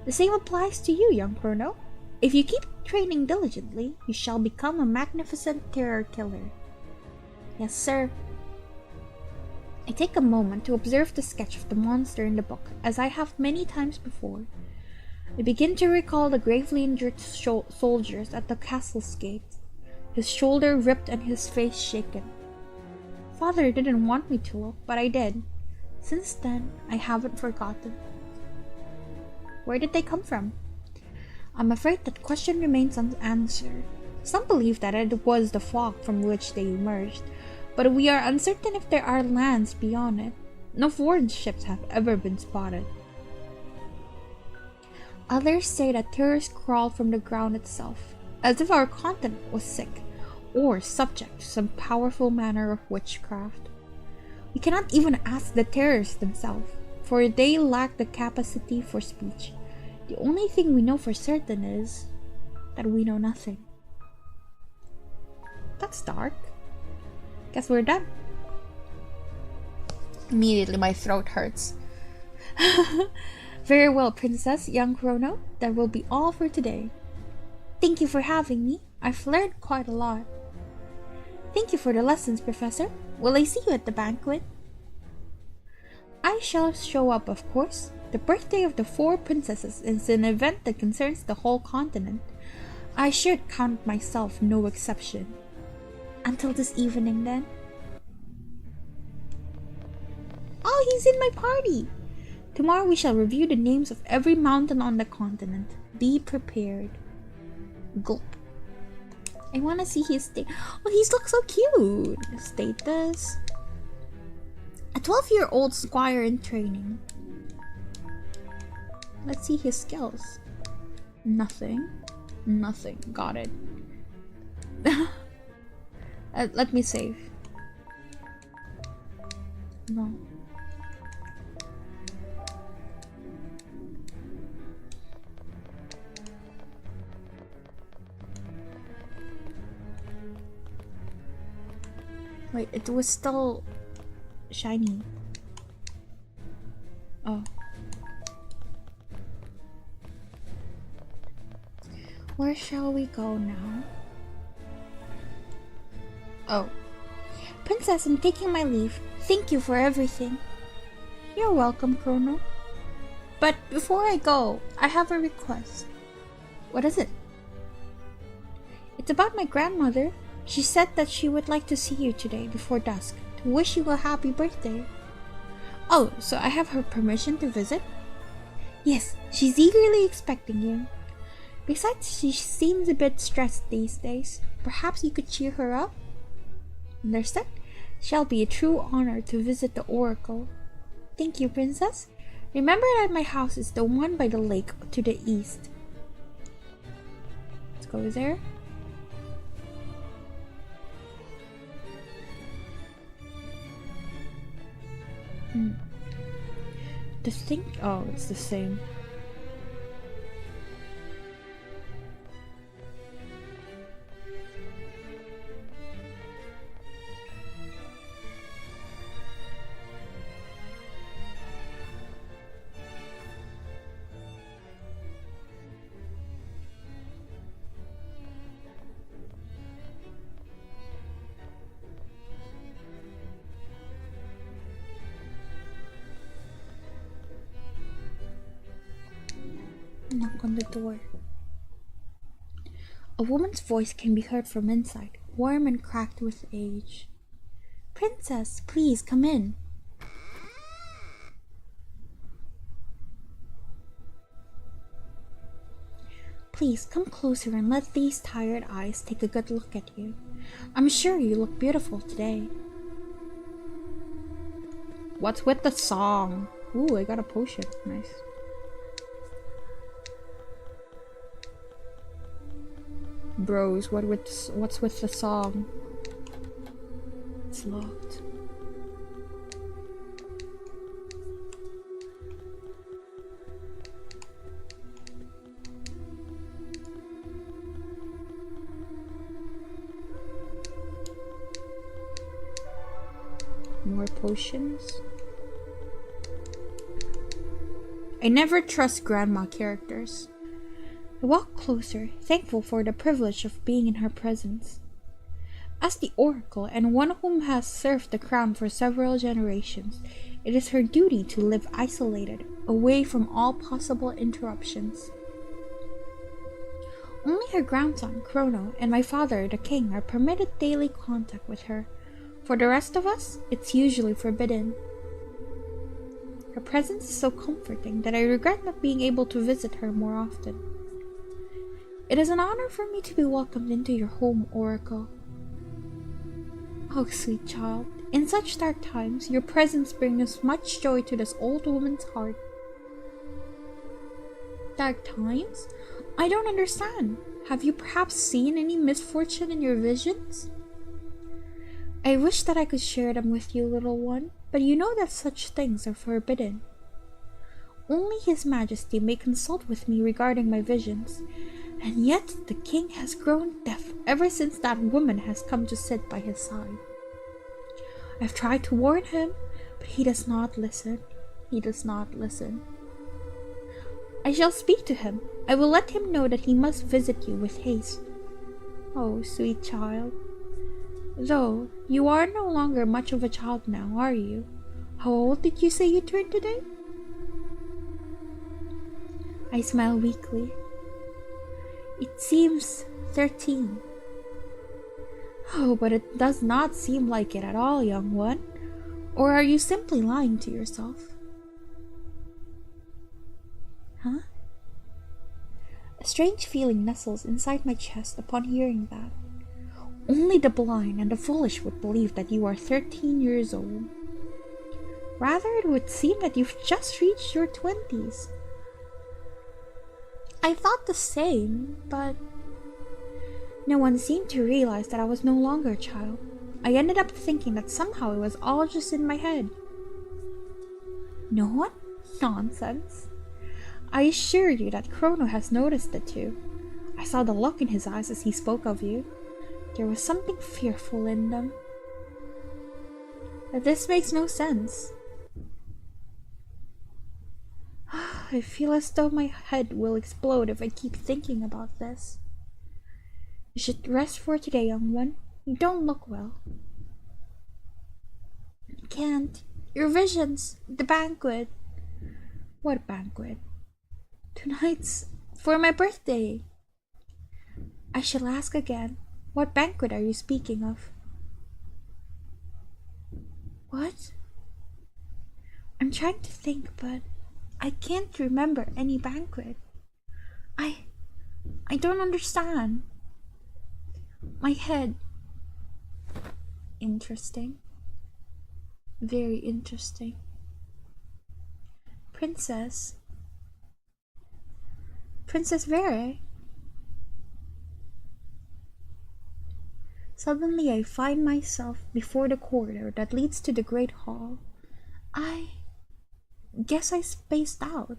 The same applies to you, young Chrono. If you keep training diligently, you shall become a magnificent terror killer. Yes, sir. I take a moment to observe the sketch of the monster in the book, as I have many times before. I begin to recall the gravely injured soldiers at the castle's gate, his shoulder ripped and his face shaken. Father didn't want me to look, but I did. Since then, I haven't forgotten. Where did they come from? I'm afraid that question remains unanswered. Some believe that it was the fog from which they emerged, but we are uncertain if there are lands beyond it. No foreign ships have ever been spotted. Others say that terrors crawled from the ground itself, as if our continent was sick, or subject to some powerful manner of witchcraft. We cannot even ask the terrors themselves, for they lack the capacity for speech. The only thing we know for certain is that we know nothing. That's dark. Guess we're done. Immediately my throat hurts. Very well, Princess, young Chrono. That will be all for today. Thank you for having me. I've learned quite a lot. Thank you for the lessons, Professor. Will I see you at the banquet? I shall show up, of course. The birthday of the 4 princesses is an event that concerns the whole continent. I should count myself no exception. Until this evening, then. Oh, he's in my party! Tomorrow we shall review the names of every mountain on the continent. Be prepared. Gulp. I want to see his status. Oh, he looks so cute. Status. A 12-year-old squire in training. Let's see his skills. Nothing. Nothing. Got it. Let me save. No. Wait, it was still shiny. Oh. Where shall we go now? Oh. Princess, I'm taking my leave. Thank you for everything. You're welcome, Chrono. But before I go, I have a request. What is it? It's about my grandmother. She said that she would like to see you today before dusk to wish you a happy birthday. Oh, so I have her permission to visit? Yes, she's eagerly expecting you. Besides, she seems a bit stressed these days. Perhaps you could cheer her up? Understood? Shall be a true honor to visit the oracle. Thank you, Princess. Remember that my house is the one by the lake to the east. Let's go there. The thing. Oh, it's the same. Knock on the door. A woman's voice can be heard from inside, warm and cracked with age. Princess, please come in. Please come closer and let these tired eyes take a good look at you. I'm sure you look beautiful today. What's with the song? Ooh, I got a potion. Nice. Bros, what's with the song? It's locked. More potions. I never trust grandma characters. I walk closer, thankful for the privilege of being in her presence. As the oracle and one whom has served the crown for several generations, it is her duty to live isolated, away from all possible interruptions. Only her grandson, Chrono, and my father, the king, are permitted daily contact with her. For the rest of us, it's usually forbidden. Her presence is so comforting that I regret not being able to visit her more often. It is an honor for me to be welcomed into your home, Oracle. Oh, sweet child, in such dark times, your presence brings much joy to this old woman's heart. Dark times? I don't understand. Have you perhaps seen any misfortune in your visions? I wish that I could share them with you, little one, but you know that such things are forbidden. Only His Majesty may consult with me regarding my visions, and yet the king has grown deaf ever since that woman has come to sit by his side. I've tried to warn him, but he does not listen. He does not listen. I shall speak to him. I will let him know that he must visit you with haste. Oh, sweet child. Though, you are no longer much of a child now, are you? How old did you say you turned today? I smile weakly. It seems 13. Oh, but it does not seem like it at all, young one. Or are you simply lying to yourself? Huh? A strange feeling nestles inside my chest upon hearing that. Only the blind and the foolish would believe that you are 13 years old. Rather, it would seem that you've just reached your 20s. I thought the same, but no one seemed to realize that I was no longer a child. I ended up thinking that somehow it was all just in my head. No one? Nonsense. I assure you that Chrono has noticed it too. I saw the look in his eyes as he spoke of you. There was something fearful in them. But this makes no sense. I feel as though my head will explode if I keep thinking about this. You should rest for today, young one. You don't look well. I can't. Your visions. The banquet. What banquet? Tonight's for my birthday. I shall ask again. What banquet are you speaking of? What? I'm trying to think, but I can't remember any banquet. I don't understand. My head. Interesting. Very interesting. Princess Vere. Suddenly I find myself before the corridor that leads to the great hall. I guess I spaced out.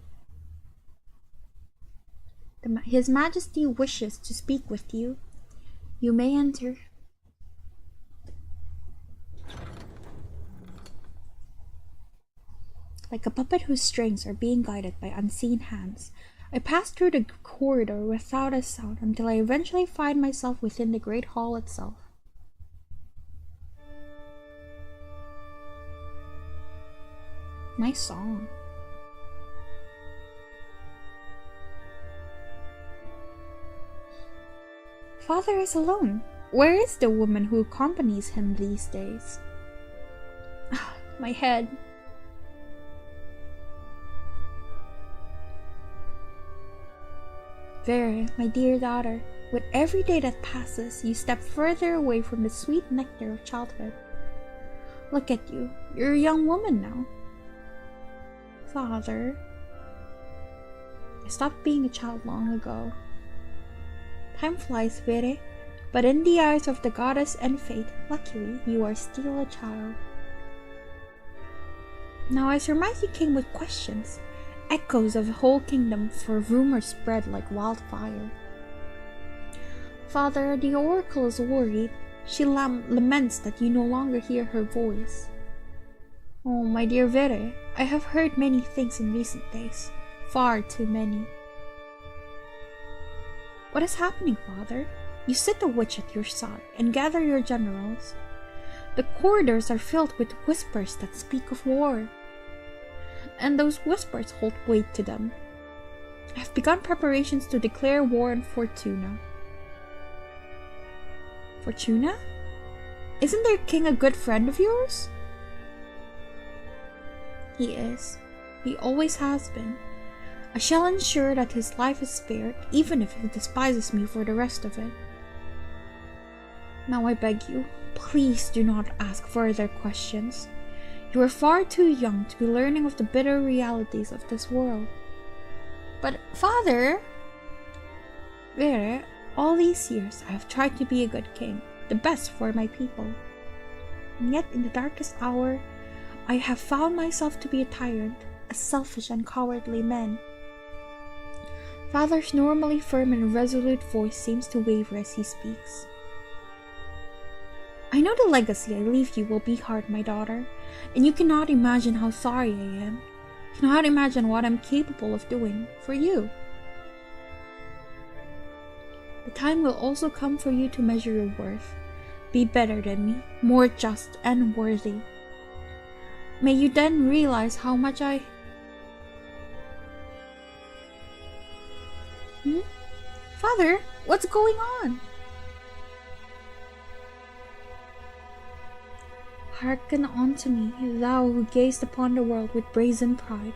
His Majesty wishes to speak with you. You may enter. Like a puppet whose strings are being guided by unseen hands, I pass through the corridor without a sound until I eventually find myself within the great hall itself. Nice song. Father is alone. Where is the woman who accompanies him these days? My head. Vera, my dear daughter, with every day that passes, you step further away from the sweet nectar of childhood. Look at you. You're a young woman now. Father, I stopped being a child long ago. Time flies, Vera, but in the eyes of the goddess and fate, luckily, you are still a child. Now I surmise you came with questions, echoes of the whole kingdom, for rumors spread like wildfire. Father, the oracle is worried. She laments that you no longer hear her voice. Oh, my dear Vera, I have heard many things in recent days. Far too many. What is happening, Father? You sit a witch at your side and gather your generals. The corridors are filled with whispers that speak of war. And those whispers hold weight to them. I have begun preparations to declare war on Fortuna. Fortuna? Isn't their king a good friend of yours? He is. He always has been. I shall ensure that his life is spared, even if he despises me for the rest of it. Now I beg you, please do not ask further questions. You are far too young to be learning of the bitter realities of this world. But, Father... Vera, all these years I have tried to be a good king, the best for my people. And yet in the darkest hour, I have found myself to be a tyrant, a selfish and cowardly man. Father's normally firm and resolute voice seems to waver as he speaks. I know the legacy I leave you will be hard, my daughter, and you cannot imagine how sorry I am. You cannot imagine what I'm capable of doing for you. The time will also come for you to measure your worth. Be better than me, more just and worthy. May you then realize how much I... Father, what's going on? Hearken unto me, thou who gazed upon the world with brazen pride,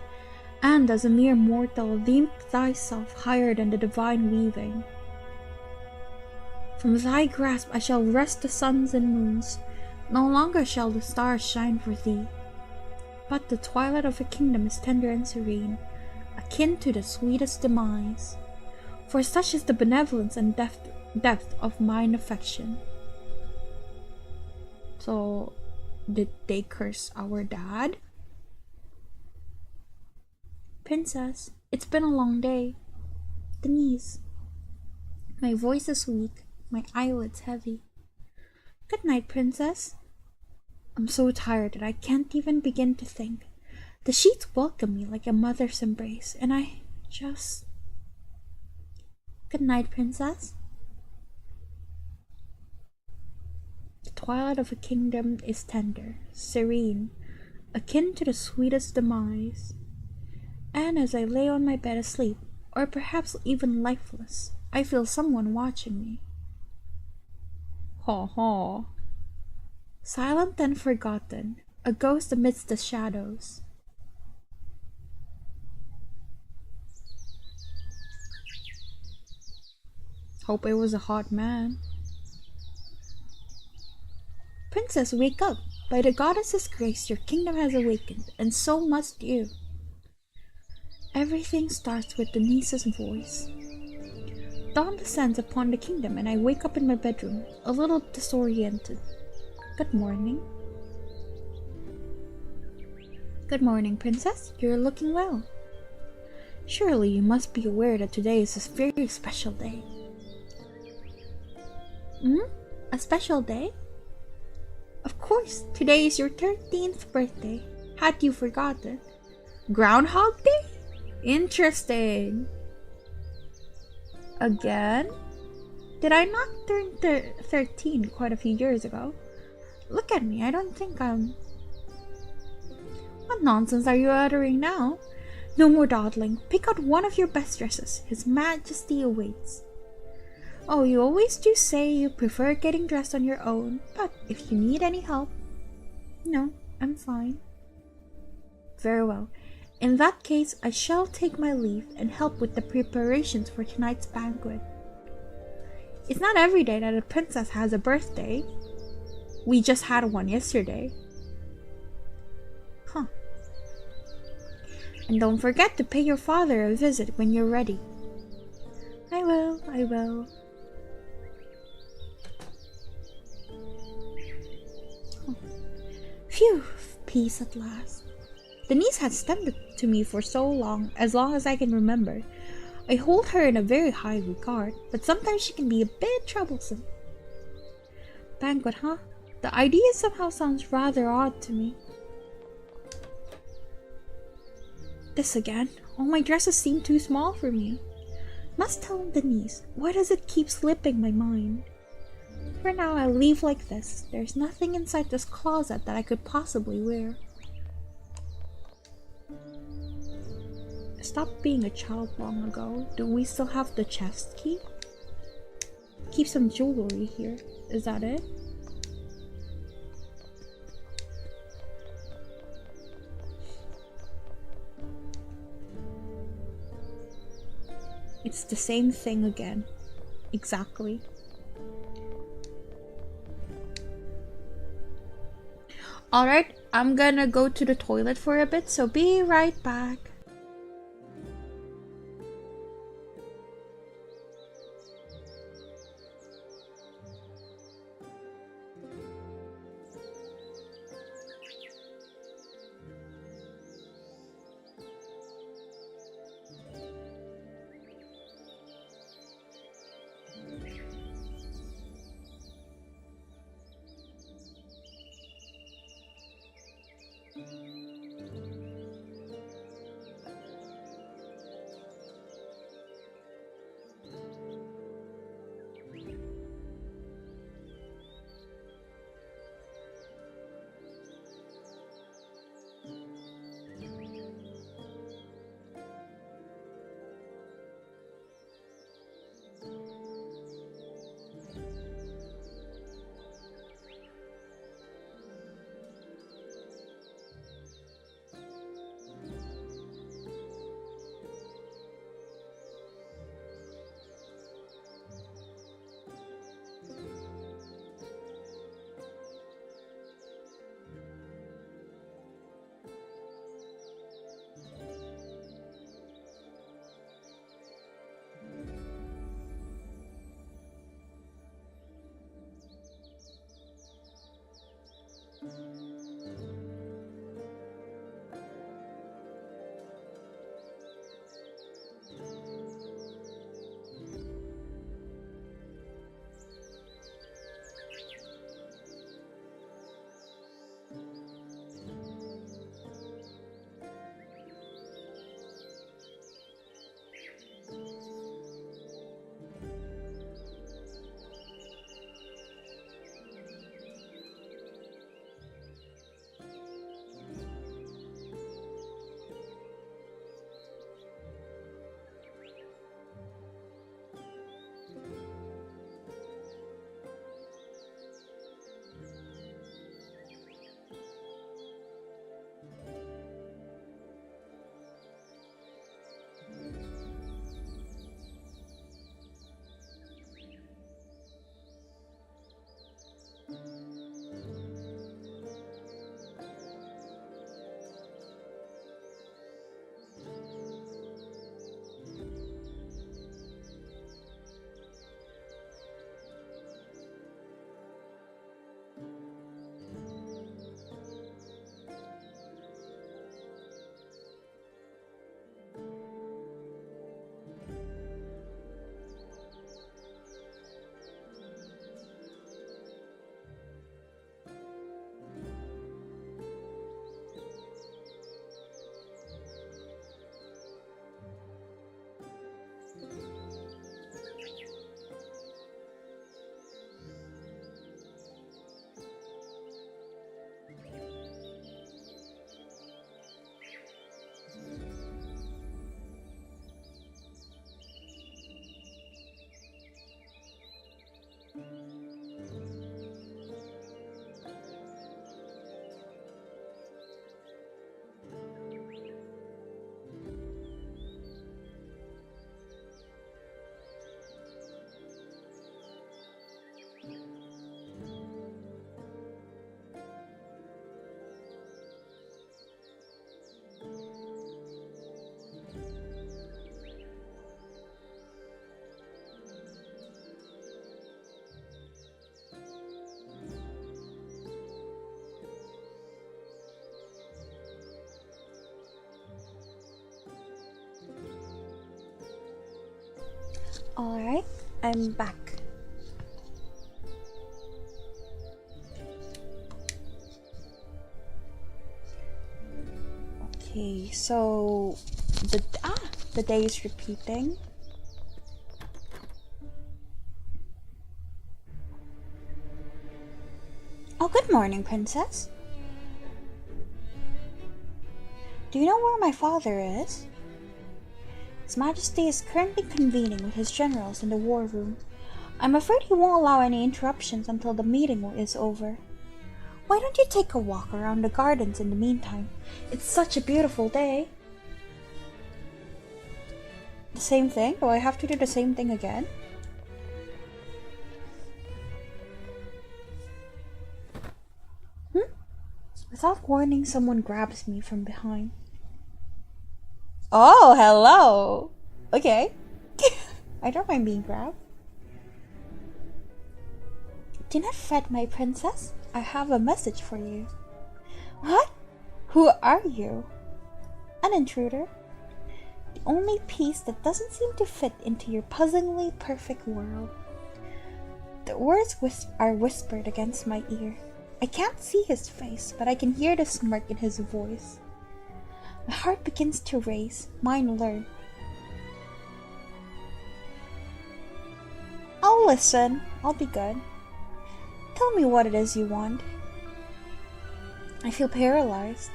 and as a mere mortal deemed thyself higher than the divine weaving. From thy grasp I shall wrest the suns and moons, no longer shall the stars shine for thee. But the twilight of a kingdom is tender and serene, akin to the sweetest demise, for such is the benevolence and depth of mine affection. So, did they curse our dad? Princess, it's been a long day. Denise. My voice is weak, my eyelids heavy. Good night, Princess. I'm so tired that I can't even begin to think. The sheets welcome me like a mother's embrace, and I just... Good night, Princess. The twilight of a kingdom is tender, serene, akin to the sweetest demise. And as I lay on my bed asleep, or perhaps even lifeless, I feel someone watching me. Haw haw. Silent and forgotten, a ghost amidst the shadows. Hope I was a hot man. Princess, wake up! By the goddess's grace, your kingdom has awakened, and so must you. Everything starts with Denise's voice. Dawn descends upon the kingdom, and I wake up in my bedroom, a little disoriented. Good morning. Good morning, Princess. You're looking well. Surely you must be aware that today is a very special day. A special day? Of course, today is your 13th birthday. Had you forgotten? Groundhog Day? Interesting. Again? Did I not turn 13 quite a few years ago? Look at me, I don't think I'm... What nonsense are you uttering now? No more dawdling. Pick out one of your best dresses. His Majesty awaits. Oh, you always do say you prefer getting dressed on your own, but if you need any help... No, I'm fine. Very well. In that case, I shall take my leave and help with the preparations for tonight's banquet. It's not every day that a princess has a birthday. We just had one yesterday. Huh. And don't forget to pay your father a visit when you're ready. I will. Phew, peace at last. Denise has tended to me for so long as I can remember. I hold her in a very high regard, but sometimes she can be a bit troublesome. Banquet, huh? The idea somehow sounds rather odd to me. This again. All my dresses seem too small for me. Must tell Denise. Why does it keep slipping my mind? For now, I'll leave like this. There's nothing inside this closet that I could possibly wear. I stopped being a child long ago. Do we still have the chest key? Keep some jewelry here. Is that it? It's the same thing again. Exactly. Alright, I'm gonna go to the toilet for a bit, so be right back. Alright, I'm back. Okay, so the day is repeating. Oh, good morning, princess. Do you know where my father is? His Majesty is currently convening with his generals in the war room. I'm afraid he won't allow any interruptions until the meeting is over. Why don't you take a walk around the gardens in the meantime? It's such a beautiful day. The same thing? Do I have to do the same thing again? Without warning, someone grabs me from behind. Oh, hello! Okay. I don't mind being grabbed. Do not fret, my princess. I have a message for you. What? Who are you? An intruder. The only piece that doesn't seem to fit into your puzzlingly perfect world. The words are whispered against my ear. I can't see his face, but I can hear the smirk in his voice. My heart begins to race, mine learn. I'll listen. I'll be good. Tell me what it is you want. I feel paralyzed.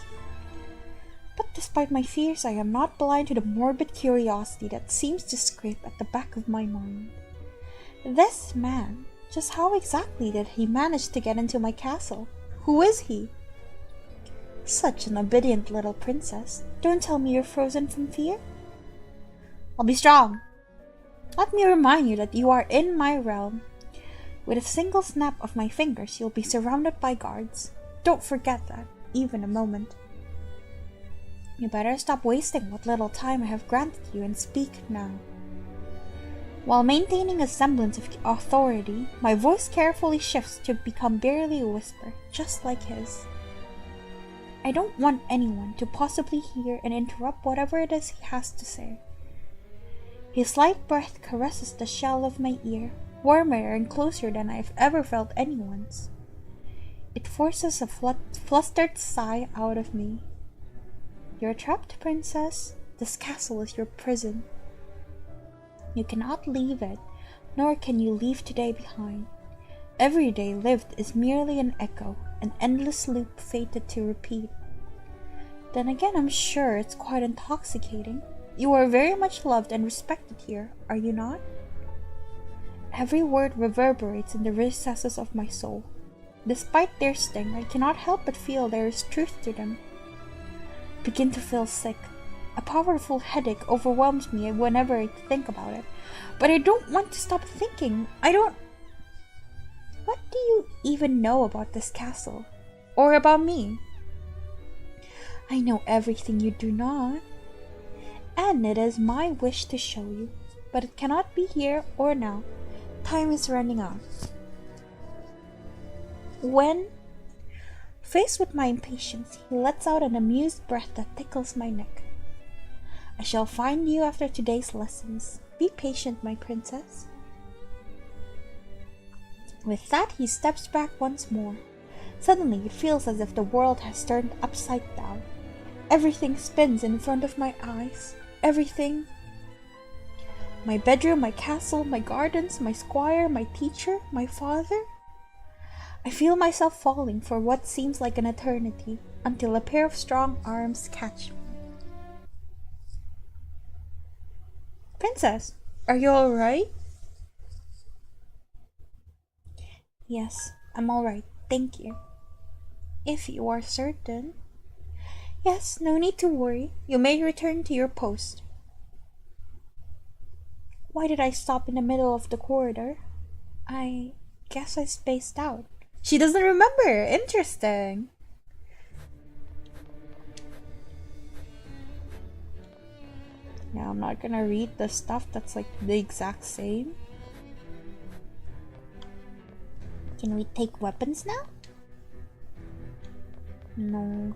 But despite my fears, I am not blind to the morbid curiosity that seems to scrape at the back of my mind. This man, just how exactly did he manage to get into my castle? Who is he? Such an obedient little princess. Don't tell me you're frozen from fear. I'll be strong. Let me remind you that you are in my realm. With a single snap of my fingers, you'll be surrounded by guards. Don't forget that, even a moment. You better stop wasting what little time I have granted you and speak now. While maintaining a semblance of authority, my voice carefully shifts to become barely a whisper, just like his. I don't want anyone to possibly hear and interrupt whatever it is he has to say. His light breath caresses the shell of my ear, warmer and closer than I've ever felt anyone's. It forces a flustered sigh out of me. You're trapped, princess. This castle is your prison. You cannot leave it, nor can you leave today behind. Every day lived is merely an echo, an endless loop fated to repeat. Then again, I'm sure it's quite intoxicating. You are very much loved and respected here, are you not? Every word reverberates in the recesses of my soul. Despite their sting, I cannot help but feel there is truth to them. I begin to feel sick. A powerful headache overwhelms me whenever I think about it. But I don't want to stop thinking. What do you even know about this castle? Or about me? I know everything you do not. And it is my wish to show you. But it cannot be here or now. Time is running out. When, faced with my impatience, he lets out an amused breath that tickles my neck. I shall find you after today's lessons. Be patient, my princess. With that, he steps back once more. Suddenly, it feels as if the world has turned upside down. Everything spins in front of my eyes. Everything. My bedroom, my castle, my gardens, my squire, my teacher, my father. I feel myself falling for what seems like an eternity, until a pair of strong arms catch me. Princess, are you alright? Yes, I'm alright, thank you. If you are certain. Yes, no need to worry. You may return to your post. Why did I stop in the middle of the corridor? I guess I spaced out. She doesn't remember. Interesting. Yeah, I'm not gonna read the stuff that's like the exact same. Can we take weapons now? No.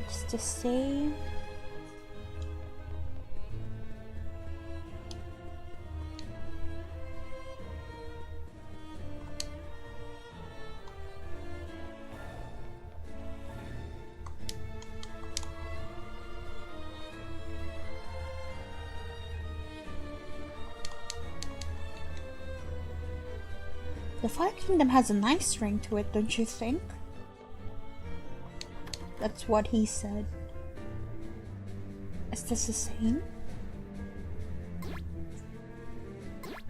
What's to say? The Fire Kingdom has a nice ring to it, don't you think? That's what he said. Is this the same?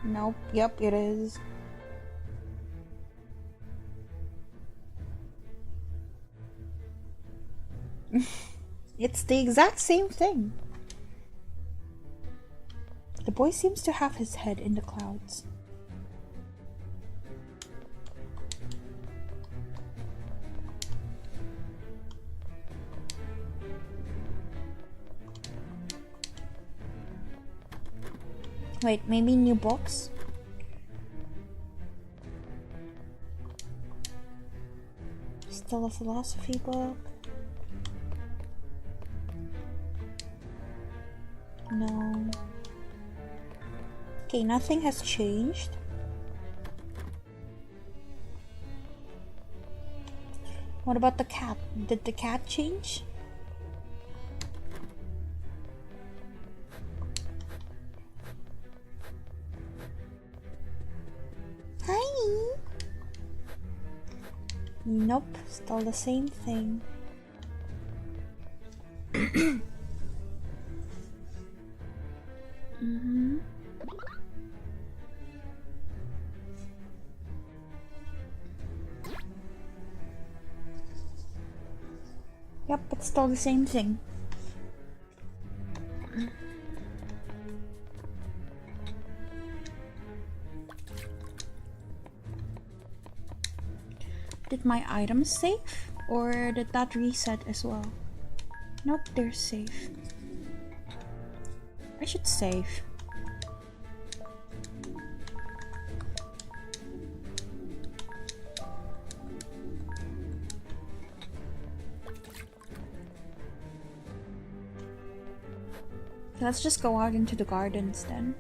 Nope. Yep, it is. It's the exact same thing. The boy seems to have his head in the clouds. Wait, maybe new books? Still a philosophy book? No. Okay, nothing has changed. What about the cat? Did the cat change? Hi! Nope, still the same thing. Mm-hmm. Yep, it's still the same thing. Did my items save? Or did that reset as well? Nope, they're safe. I should save. Let's just go out into the gardens then.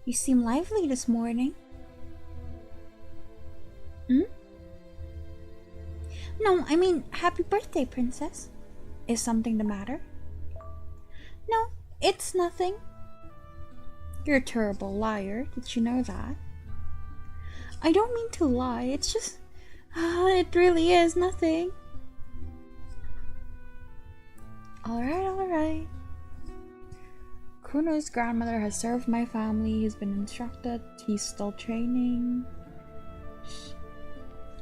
You seem lively this morning. Hmm? No, I mean, happy birthday, princess. Is something the matter? No, it's nothing. You're a terrible liar. Did you know that? I don't mean to lie. It's just... it really is nothing. Alright. Chrono's grandmother has served my family. He's been instructed. He's still training.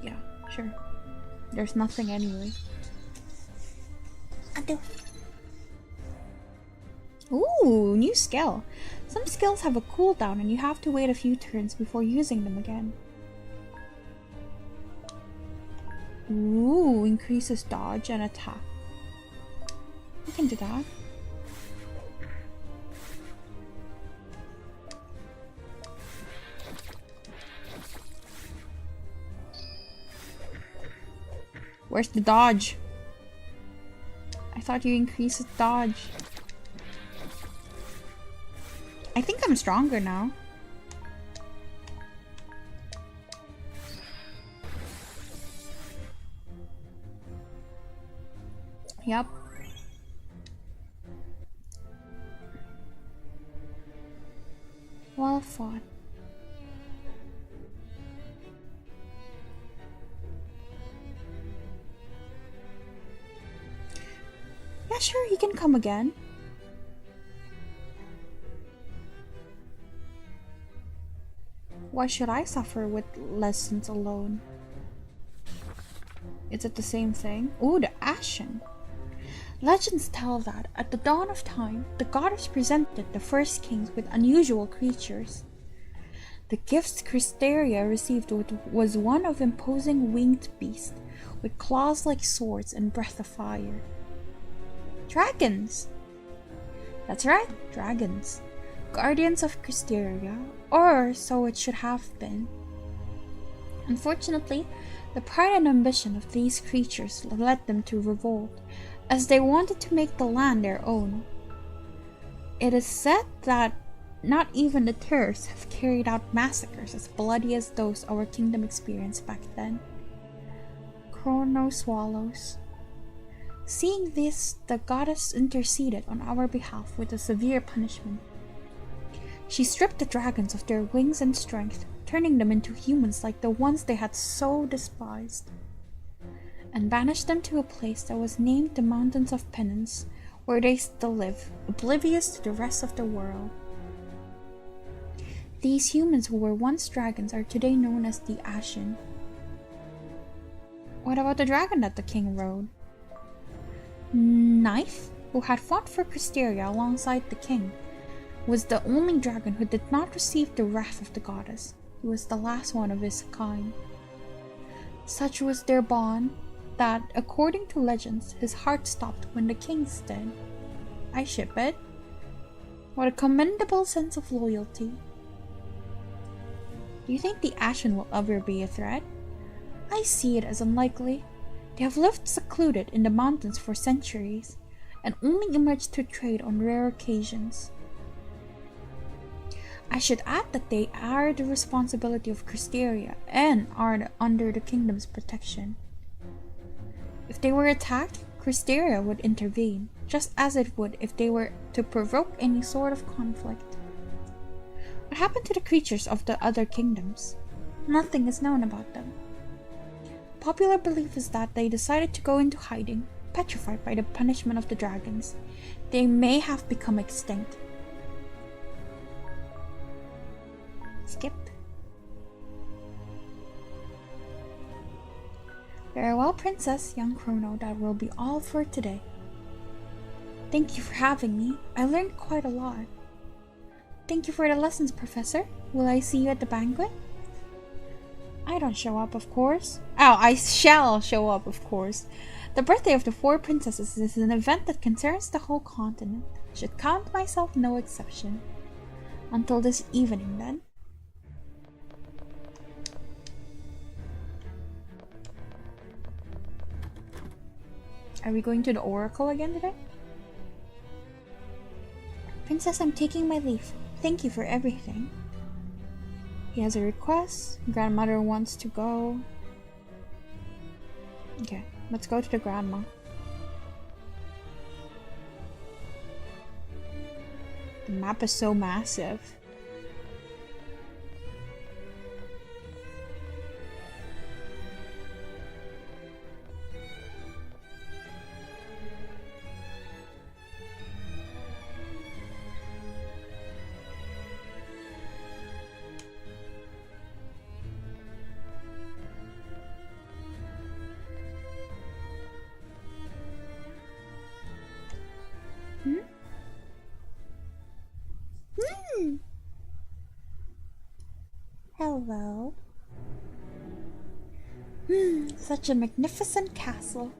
Yeah, sure. There's nothing anyway. Ooh, new skill. Some skills have a cooldown and you have to wait a few turns before using them again. Ooh, increases dodge and attack. We can do that. Where's the dodge? I thought you increased dodge. I think I'm stronger now. Yep. Well fought. Yeah, sure, he can come again. Why should I suffer with lessons alone? Is it the same thing? Ooh, the Ashen. Legends tell that at the dawn of time, the goddess presented the first kings with unusual creatures. The gifts Cristeria received was one of imposing winged beast with claws like swords and breath of fire. Dragons! That's right, dragons. Guardians of Cristeria, or so it should have been. Unfortunately, the pride and ambition of these creatures led them to revolt, as they wanted to make the land their own. It is said that not even the terrors have carried out massacres as bloody as those our kingdom experienced back then. Chrono swallows. Seeing this, the goddess interceded on our behalf with a severe punishment. She stripped the dragons of their wings and strength, turning them into humans like the ones they had so despised, and banished them to a place that was named the Mountains of Penance, where they still live, oblivious to the rest of the world. These humans who were once dragons are today known as the Ashen. What about the dragon that the king rode? Knife, who had fought for Cristeria alongside the king, was the only dragon who did not receive the wrath of the goddess. He was the last one of his kind. Such was their bond that, according to legends, his heart stopped when the king's did. I ship it. What a commendable sense of loyalty. Do you think the Ashen will ever be a threat? I see it as unlikely. They have lived secluded in the mountains for centuries, and only emerged to trade on rare occasions. I should add that they are the responsibility of Cristeria and are under the kingdom's protection. If they were attacked, Cristeria would intervene, just as it would if they were to provoke any sort of conflict. What happened to the creatures of the other kingdoms? Nothing is known about them. Popular belief is that they decided to go into hiding, petrified by the punishment of the dragons. They may have become extinct. Skip. Very well, Princess, young Chrono, that will be all for today. Thank you for having me. I learned quite a lot. Thank you for the lessons, Professor. Will I see you at the banquet? I don't show up, of course. Oh, I shall show up, of course. The birthday of the 4 princesses is an event that concerns the whole continent. I should count myself no exception. Until this evening, then. Are we going to the Oracle again today? Princess, I'm taking my leave. Thank you for everything. He has a request. Grandmother wants to go. Okay, let's go to the grandma. The map is so massive. Hello. Such a magnificent castle.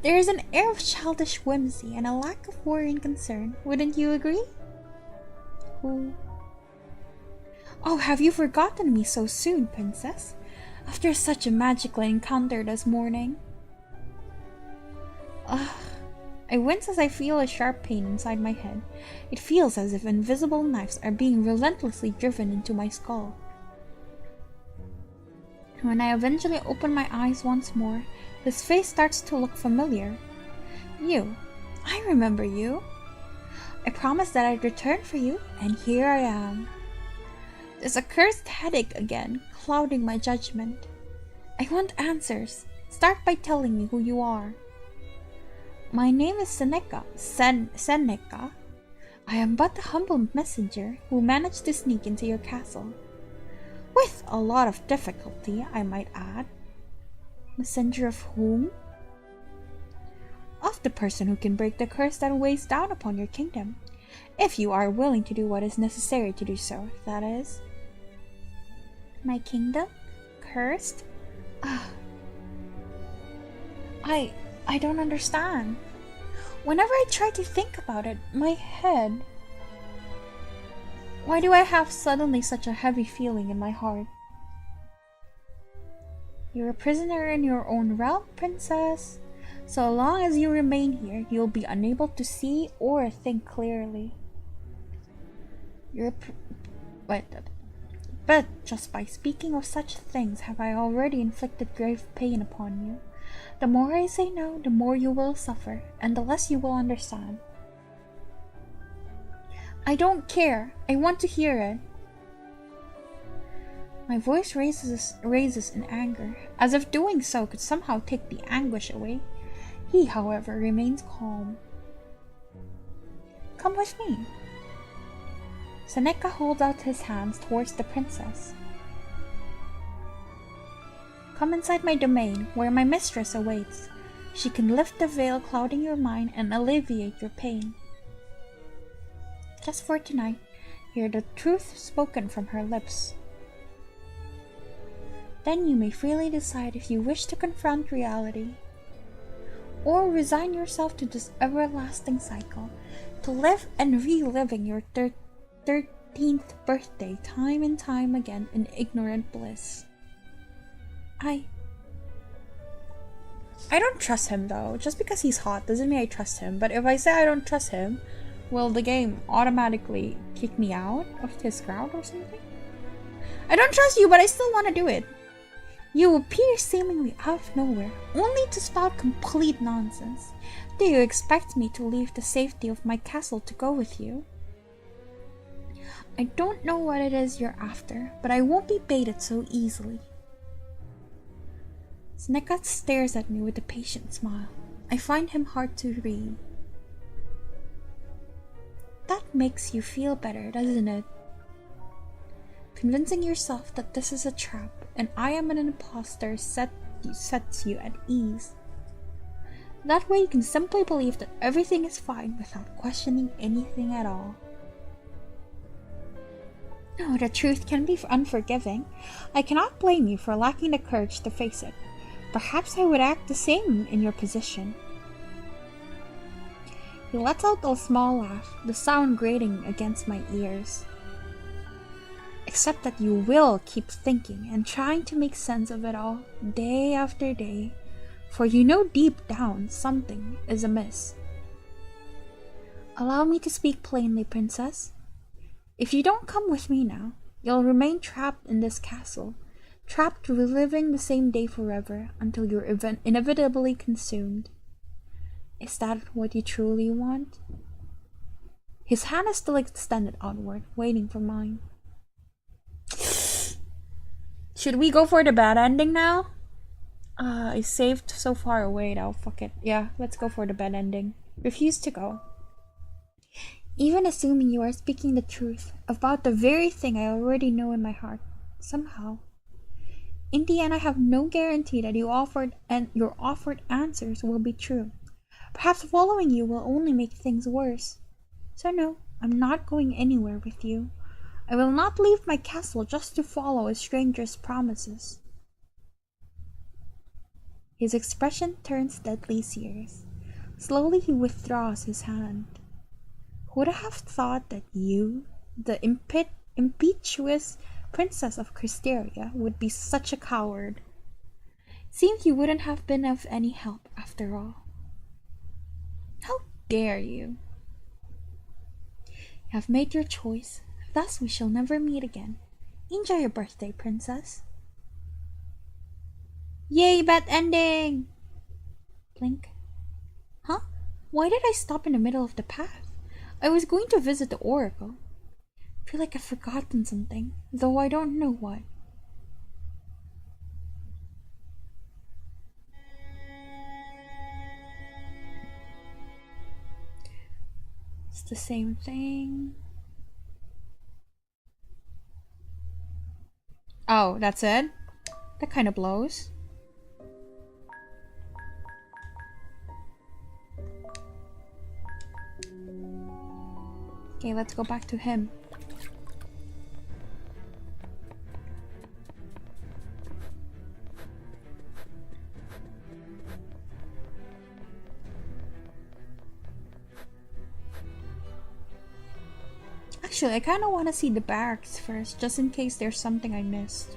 There is an air of childish whimsy and a lack of worry and concern. Wouldn't you agree? Who? Oh, have you forgotten me so soon, Princess? After such a magical encounter this morning. Ugh. I wince as I feel a sharp pain inside my head. It feels as if invisible knives are being relentlessly driven into my skull. When I eventually open my eyes once more, his face starts to look familiar. You. I remember you. I promised that I'd return for you, and here I am. This accursed headache again, clouding my judgment. I want answers. Start by telling me who you are. My name is Seneca. Seneca. I am but a humble messenger who managed to sneak into your castle. With a lot of difficulty, I might add. Messenger of whom? Of the person who can break the curse that weighs down upon your kingdom. If you are willing to do what is necessary to do so, that is. My kingdom? Cursed? Ah. I don't understand. Whenever I try to think about it, my head... Why do I have suddenly such a heavy feeling in my heart? You're a prisoner in your own realm, princess. So long as you remain here, you'll be unable to see or think clearly. But just by speaking of such things have I already inflicted grave pain upon you. The more I say no, the more you will suffer, and the less you will understand. I don't care. I want to hear it. My voice raises in anger, as if doing so could somehow take the anguish away. He, however, remains calm. Come with me. Seneca holds out his hands towards the princess. Come inside my domain, where my mistress awaits. She can lift the veil clouding your mind and alleviate your pain. Just for tonight, hear the truth spoken from her lips. Then you may freely decide if you wish to confront reality, or resign yourself to this everlasting cycle, to live and reliving your 13th birthday time and time again in ignorant bliss. I don't trust him though. Just because he's hot doesn't mean I trust him. But if I say I don't trust him, will the game automatically kick me out of his crowd or something? I don't trust you, but I still want to do it. You appear seemingly out of nowhere, only to spout complete nonsense. Do you expect me to leave the safety of my castle to go with you? I don't know what it is you're after, but I won't be baited so easily. Seneca stares at me with a patient smile. I find him hard to read. That makes you feel better, doesn't it? Convincing yourself that this is a trap and I am an imposter sets you at ease. That way you can simply believe that everything is fine without questioning anything at all. No, the truth can be unforgiving. I cannot blame you for lacking the courage to face it. Perhaps I would act the same in your position. He lets out a small laugh, the sound grating against my ears. Except that you will keep thinking and trying to make sense of it all, day after day, for you know deep down something is amiss. Allow me to speak plainly, princess. If you don't come with me now, you'll remain trapped in this castle, trapped reliving the same day forever until you're inevitably consumed. Is that what you truly want? His hand is still extended outward, waiting for mine. Should we go for the bad ending now? I saved so far away now, fuck it. Yeah, let's go for the bad ending. Refuse to go. Even assuming you are speaking the truth about the very thing I already know in my heart, somehow, in the end I have no guarantee that your offered answers will be true. Perhaps following you will only make things worse. So no, I'm not going anywhere with you. I will not leave my castle just to follow a stranger's promises. His expression turns deadly serious. Slowly he withdraws his hand. Who would have thought that you, the impetuous princess of Cristeria, would be such a coward? Seems you wouldn't have been of any help after all. How dare you? You have made your choice, thus we shall never meet again. Enjoy your birthday, princess. Yay, bad ending! Blink. Huh? Why did I stop in the middle of the path? I was going to visit the oracle. I feel like I've forgotten something, though I don't know what. It's the same thing. Oh, that's it? That kind of blows. Okay, let's go back to him. Actually, I kind of want to see the barracks first, just in case there's something I missed.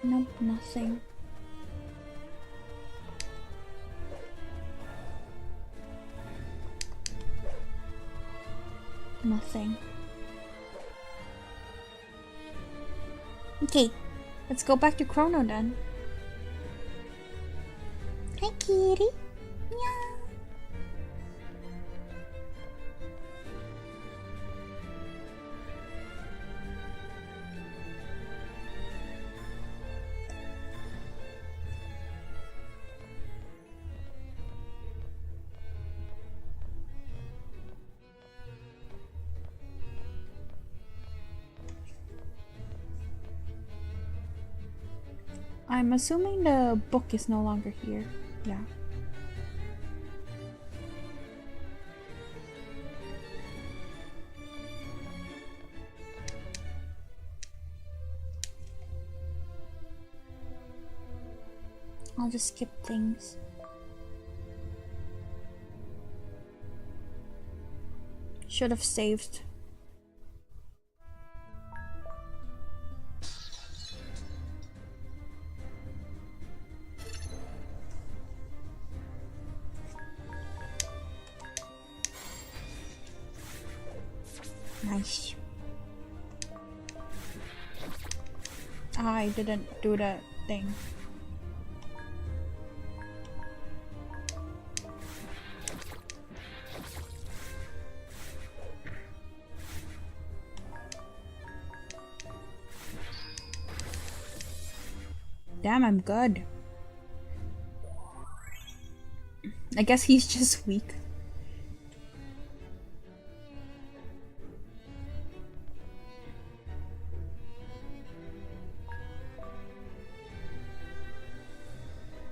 Nope, nothing. Nothing. Okay, let's go back to Chrono then. Hi, kitty. Meow. I'm assuming the book is no longer here. Yeah. I'll just skip things. Should have saved. Nice. I didn't do the thing. Damn, I'm good. I guess he's just weak.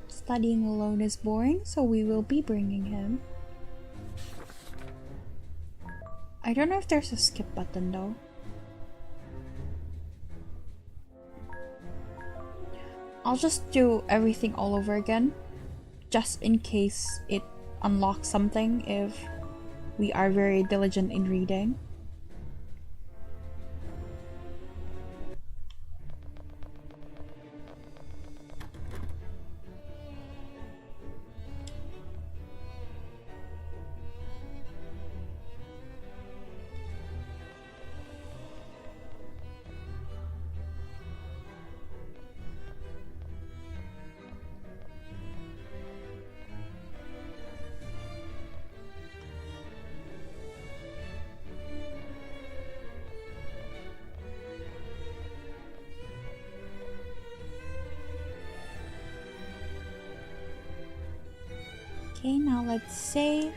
Studying alone is boring, so we will be bringing him. I don't know if there's a skip button though. I'll just do everything all over again, just in case it unlocks something if we are very diligent in reading. Okay, now let's save.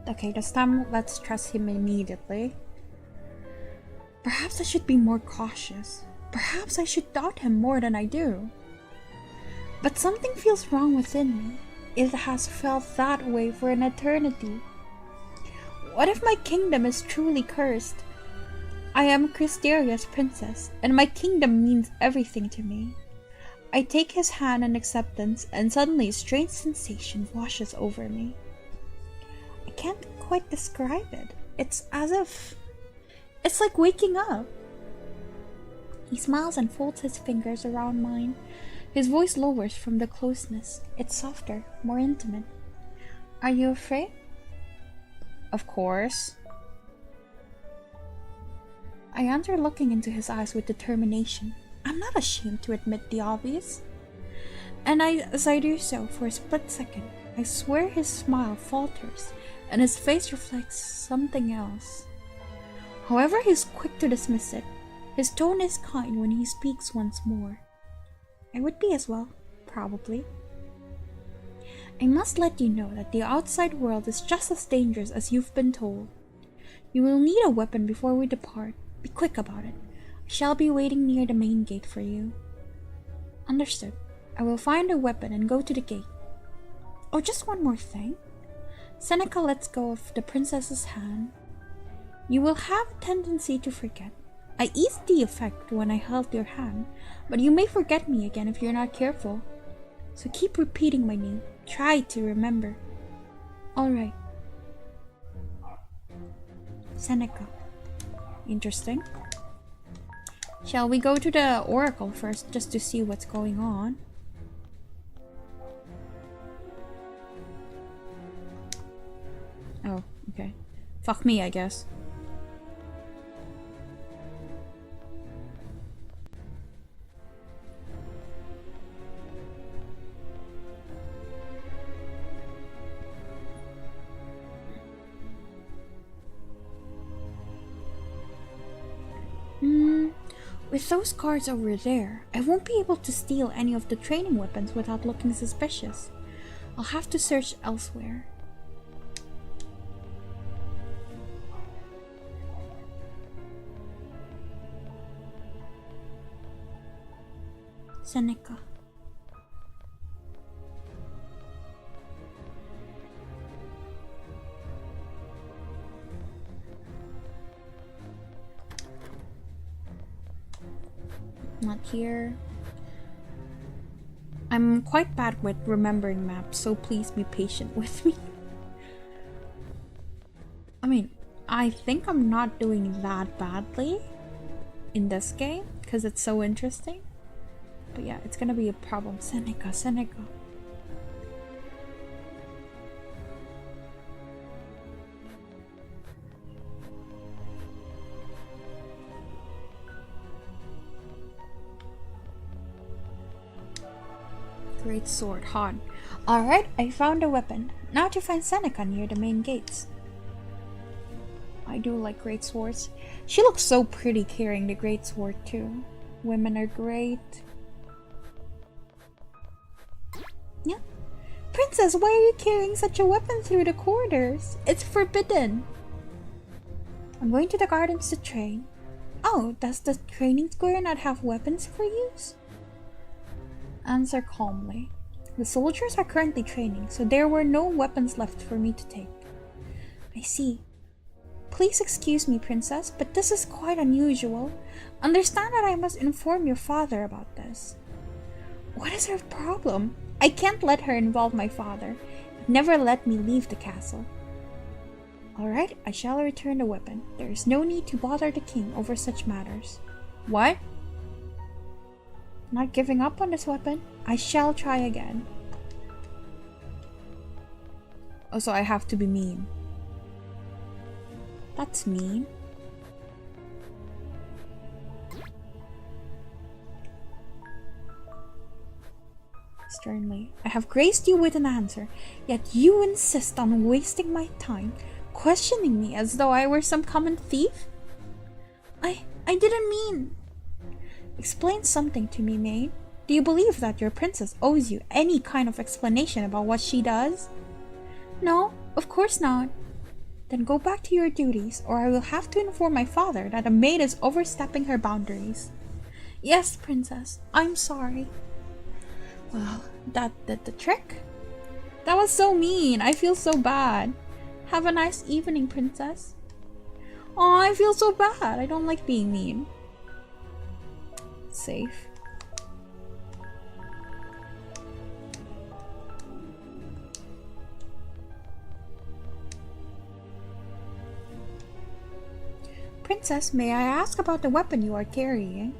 Okay, this time let's trust him immediately. Perhaps I should be more cautious. Perhaps I should doubt him more than I do. But something feels wrong within me. It has felt that way for an eternity. What if my kingdom is truly cursed? I am Crysteria's princess, and my kingdom means everything to me. I take his hand in acceptance, and suddenly a strange sensation washes over me. I can't quite describe it. It's as if... It's like waking up. He smiles and folds his fingers around mine. His voice lowers from the closeness. It's softer, more intimate. Are you afraid? Of course. I answer, looking into his eyes with determination. I'm not ashamed to admit the obvious. And as I do so, for a split second, I swear his smile falters, and his face reflects something else. However, he's quick to dismiss it. His tone is kind when he speaks once more. I would be as well, probably. I must let you know that the outside world is just as dangerous as you've been told. You will need a weapon before we depart. Be quick about it. I shall be waiting near the main gate for you. Understood. I will find a weapon and go to the gate. Oh, just one more thing. Seneca lets go of the princess's hand. You will have a tendency to forget. I eased the effect when I held your hand, but you may forget me again if you're not careful. So keep repeating my name. Try to remember. Alright. Seneca. Interesting. Shall we go to the oracle first just to see what's going on? Oh, okay. Fuck me, I guess. With those guards over there, I won't be able to steal any of the training weapons without looking suspicious. I'll have to search elsewhere. Seneca. Not here. I'm quite bad with remembering maps, so please be patient with me. I mean, I think I'm not doing that badly in this game because it's so interesting. But yeah, it's gonna be a problem. Seneca, Seneca. Great sword, hard. Alright, I found a weapon. Now to find Seneca near the main gates. I do like great swords. She looks so pretty carrying the great sword too. Women are great. Yeah. Princess, why are you carrying such a weapon through the corridors? It's forbidden. I'm going to the gardens to train. Oh, does the training square not have weapons for use? Answer calmly. The soldiers are currently training, so there were no weapons left for me to take. I see. Please excuse me, Princess, but this is quite unusual. Understand that I must inform your father about this. What is her problem? I can't let her involve my father. Never let me leave the castle. Alright, I shall return the weapon. There is no need to bother the king over such matters. What? Not giving up on this weapon. I shall try again. Oh, so I have to be mean. That's mean. Sternly. I have graced you with an answer, yet you insist on wasting my time, questioning me as though I were some common thief? I didn't mean... Explain something to me, maid. Do you believe that your princess owes you any kind of explanation about what she does? No, of course not. Then go back to your duties, or I will have to inform my father that a maid is overstepping her boundaries. Yes, princess, I'm sorry. Well, that did the trick. That was so mean. I feel so bad. Have a nice evening, princess. Oh, I feel so bad. I don't like being mean. Safe. Princess, may I ask about the weapon you are carrying?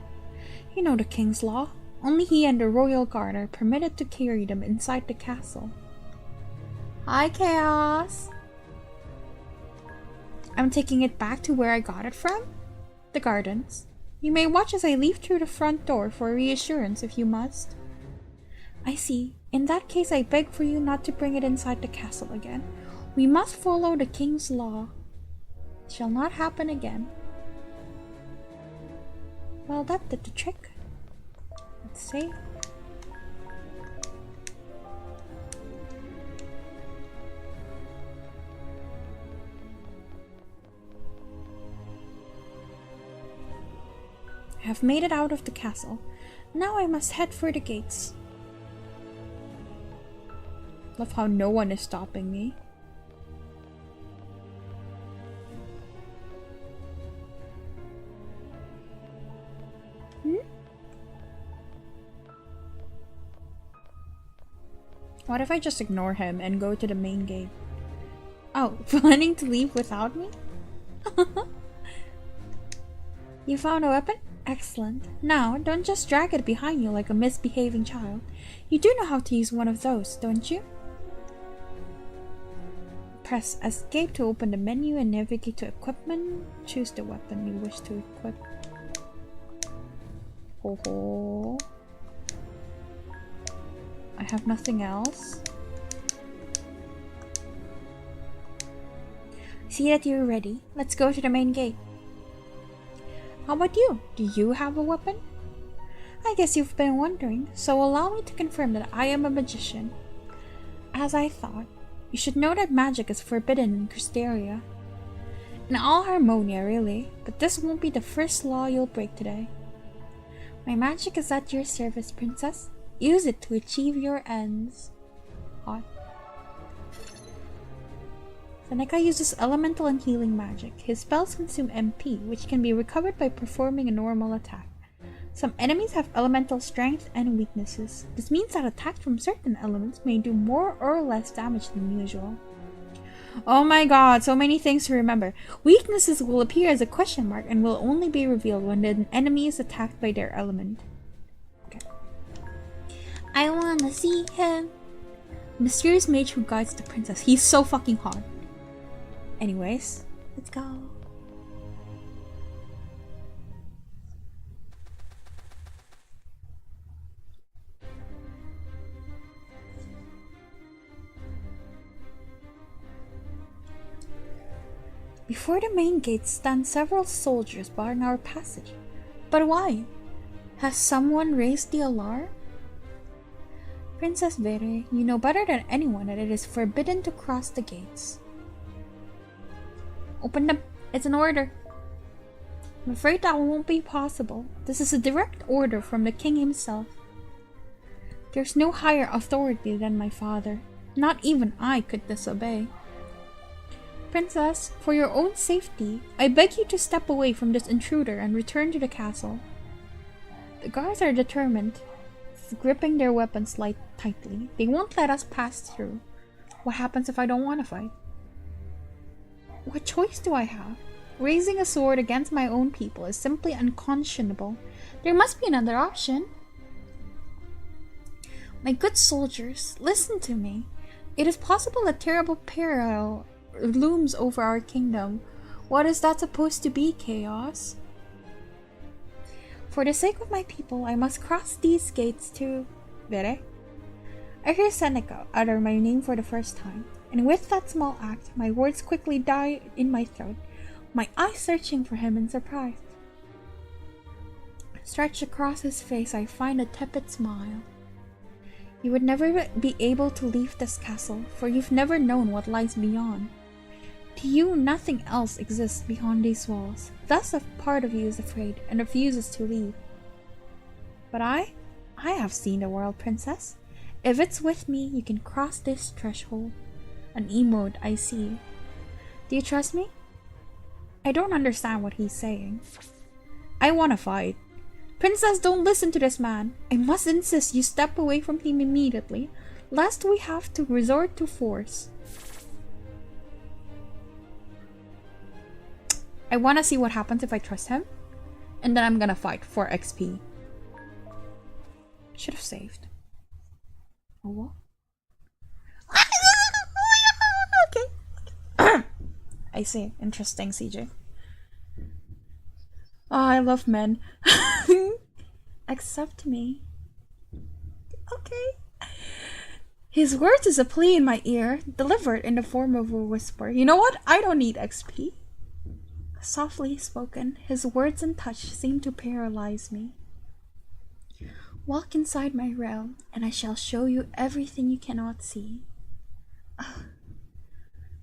You know the king's law. Only he and the royal guard are permitted to carry them inside the castle. Hi, Chaos! I'm taking it back to where I got it from? The gardens. You may watch as I leave through the front door for reassurance if you must. I see. In that case, I beg for you not to bring it inside the castle again. We must follow the king's law. It shall not happen again. Well, that did the trick. Let's see. I have made it out of the castle. Now I must head for the gates. Love how no one is stopping me. What if I just ignore him and go to the main gate? Oh, planning to leave without me? You found a weapon? Excellent. Now, don't just drag it behind you like a misbehaving child. You do know how to use one of those, don't you? Press escape to open the menu and navigate to equipment. Choose the weapon you wish to equip. Ho ho. I have nothing else. See that you're ready. Let's go to the main gate. How about you? Do you have a weapon? I guess you've been wondering, so allow me to confirm that I am a magician. As I thought, you should know that magic is forbidden in Cristeria. In all Harmonia, really, but this won't be the first law you'll break today. My magic is at your service, princess. Use it to achieve your ends. Hot. Seneca uses elemental and healing magic. His spells consume MP, which can be recovered by performing a normal attack. Some enemies have elemental strength and weaknesses. This means that attacks from certain elements may do more or less damage than usual. Oh my god, so many things to remember. Weaknesses will appear as a question mark and will only be revealed when the enemy is attacked by their element. I wanna see him. Mysterious mage who guides the princess. He's so fucking hot. Anyways, let's go. Before the main gate stand several soldiers barring our passage. But why? Has someone raised the alarm? Princess Vere, you know better than anyone that it is forbidden to cross the gates. Open them. It's an order. I'm afraid that won't be possible. This is a direct order from the king himself. There's no higher authority than my father. Not even I could disobey. Princess, for your own safety, I beg you to step away from this intruder and return to the castle. The guards are determined. Gripping their weapons tightly. They won't let us pass through. What happens if I don't want to fight? What choice do I have? Raising a sword against my own people is simply unconscionable. There must be another option. My good soldiers, listen to me. It is possible a terrible peril looms over our kingdom. What is that supposed to be, Chaos? For the sake of my people, I must cross these gates to... Vere? I hear Seneca utter my name for the first time, and with that small act, my words quickly die in my throat, my eyes searching for him in surprise. Stretched across his face, I find a tepid smile. You would never be able to leave this castle, for you've never known what lies beyond. To you, nothing else exists beyond these walls. Thus, a part of you is afraid and refuses to leave. But I have seen the world, princess. If it's with me, you can cross this threshold. An emote I see. Do you trust me? I don't understand what he's saying. I want to fight. Princess, don't listen to this man. I must insist you step away from him immediately, lest we have to resort to force. I want to see what happens if I trust him, and then I'm gonna fight for XP. Should have saved. Oh, what? Okay. I see. Interesting, CJ. Oh, I love men. Accept me. Okay. His words is a plea in my ear, delivered in the form of a whisper. You know what? I don't need XP. Softly spoken, his words and touch seemed to paralyze me. Walk inside my realm, and I shall show you everything you cannot see.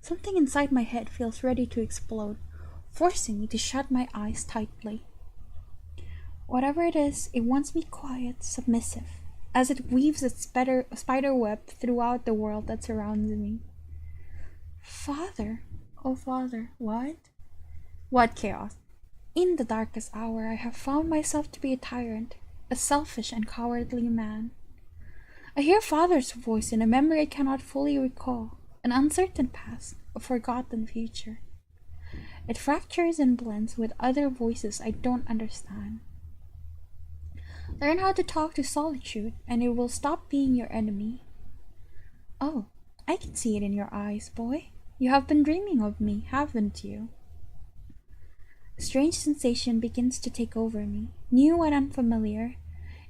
Something inside my head feels ready to explode, forcing me to shut my eyes tightly. Whatever it is, it wants me quiet, submissive, as it weaves its spider web throughout the world that surrounds me. Father, oh Father, what? What chaos? In the darkest hour, I have found myself to be a tyrant, a selfish and cowardly man. I hear Father's voice in a memory I cannot fully recall, an uncertain past, a forgotten future. It fractures and blends with other voices I don't understand. Learn how to talk to solitude, and it will stop being your enemy. Oh, I can see it in your eyes, boy. You have been dreaming of me, haven't you? A strange sensation begins to take over me, new and unfamiliar.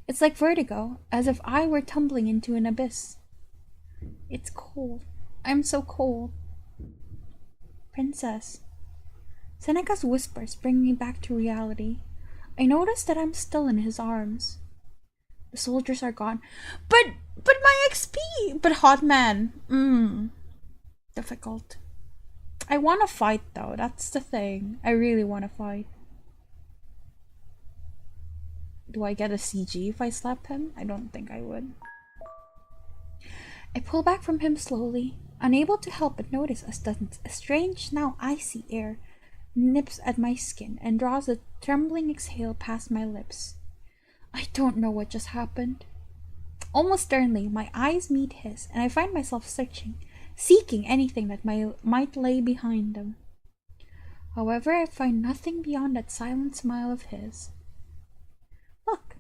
It's like vertigo, as if I were tumbling into an abyss. It's cold. I'm so cold. Princess. Seneca's whispers bring me back to reality. I notice that I'm still in his arms. The soldiers are gone. But my XP! But hot man. Difficult. I want to fight though, that's the thing. I really want to fight. Do I get a CG if I slap him? I don't think I would. I pull back from him slowly, unable to help but notice a strange, now icy air nips at my skin and draws a trembling exhale past my lips. I don't know what just happened. Almost sternly, my eyes meet his, and I find myself seeking anything that might lay behind them. However, I find nothing beyond that silent smile of his. Look.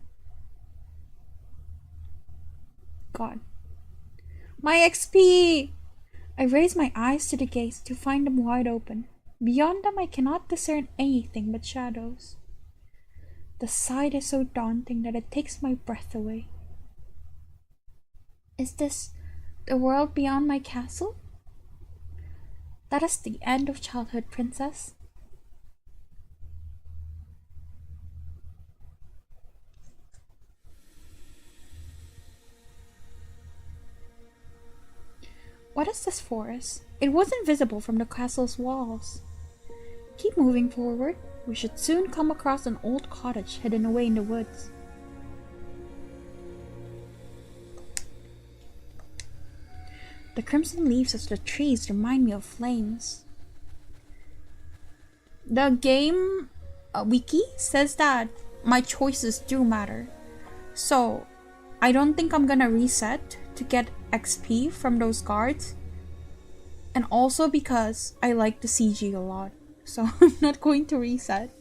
God. My XP! I raise my eyes to the gates to find them wide open. Beyond them I cannot discern anything but shadows. The sight is so daunting that it takes my breath away. Is this the world beyond my castle? That is the end of childhood, princess. What is this forest? It wasn't visible from the castle's walls. Keep moving forward. We should soon come across an old cottage hidden away in the woods. The crimson leaves of the trees remind me of flames. The game wiki says that my choices do matter. So, I don't think I'm gonna reset to get XP from those guards. And also because I like the CG a lot. So, I'm not going to reset.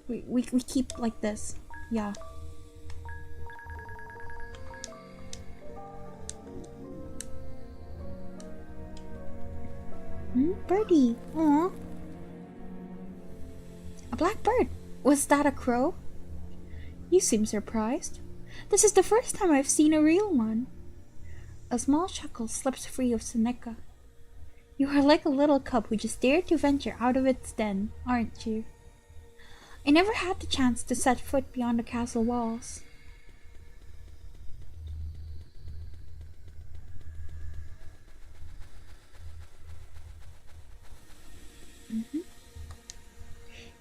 We keep like this. Yeah. Birdie. Aww. A black bird. Was that a crow? You seem surprised. This is the first time I've seen a real one. A small chuckle slips free of Seneca. You are like a little cub who just dared to venture out of its den, aren't you? I never had the chance to set foot beyond the castle walls.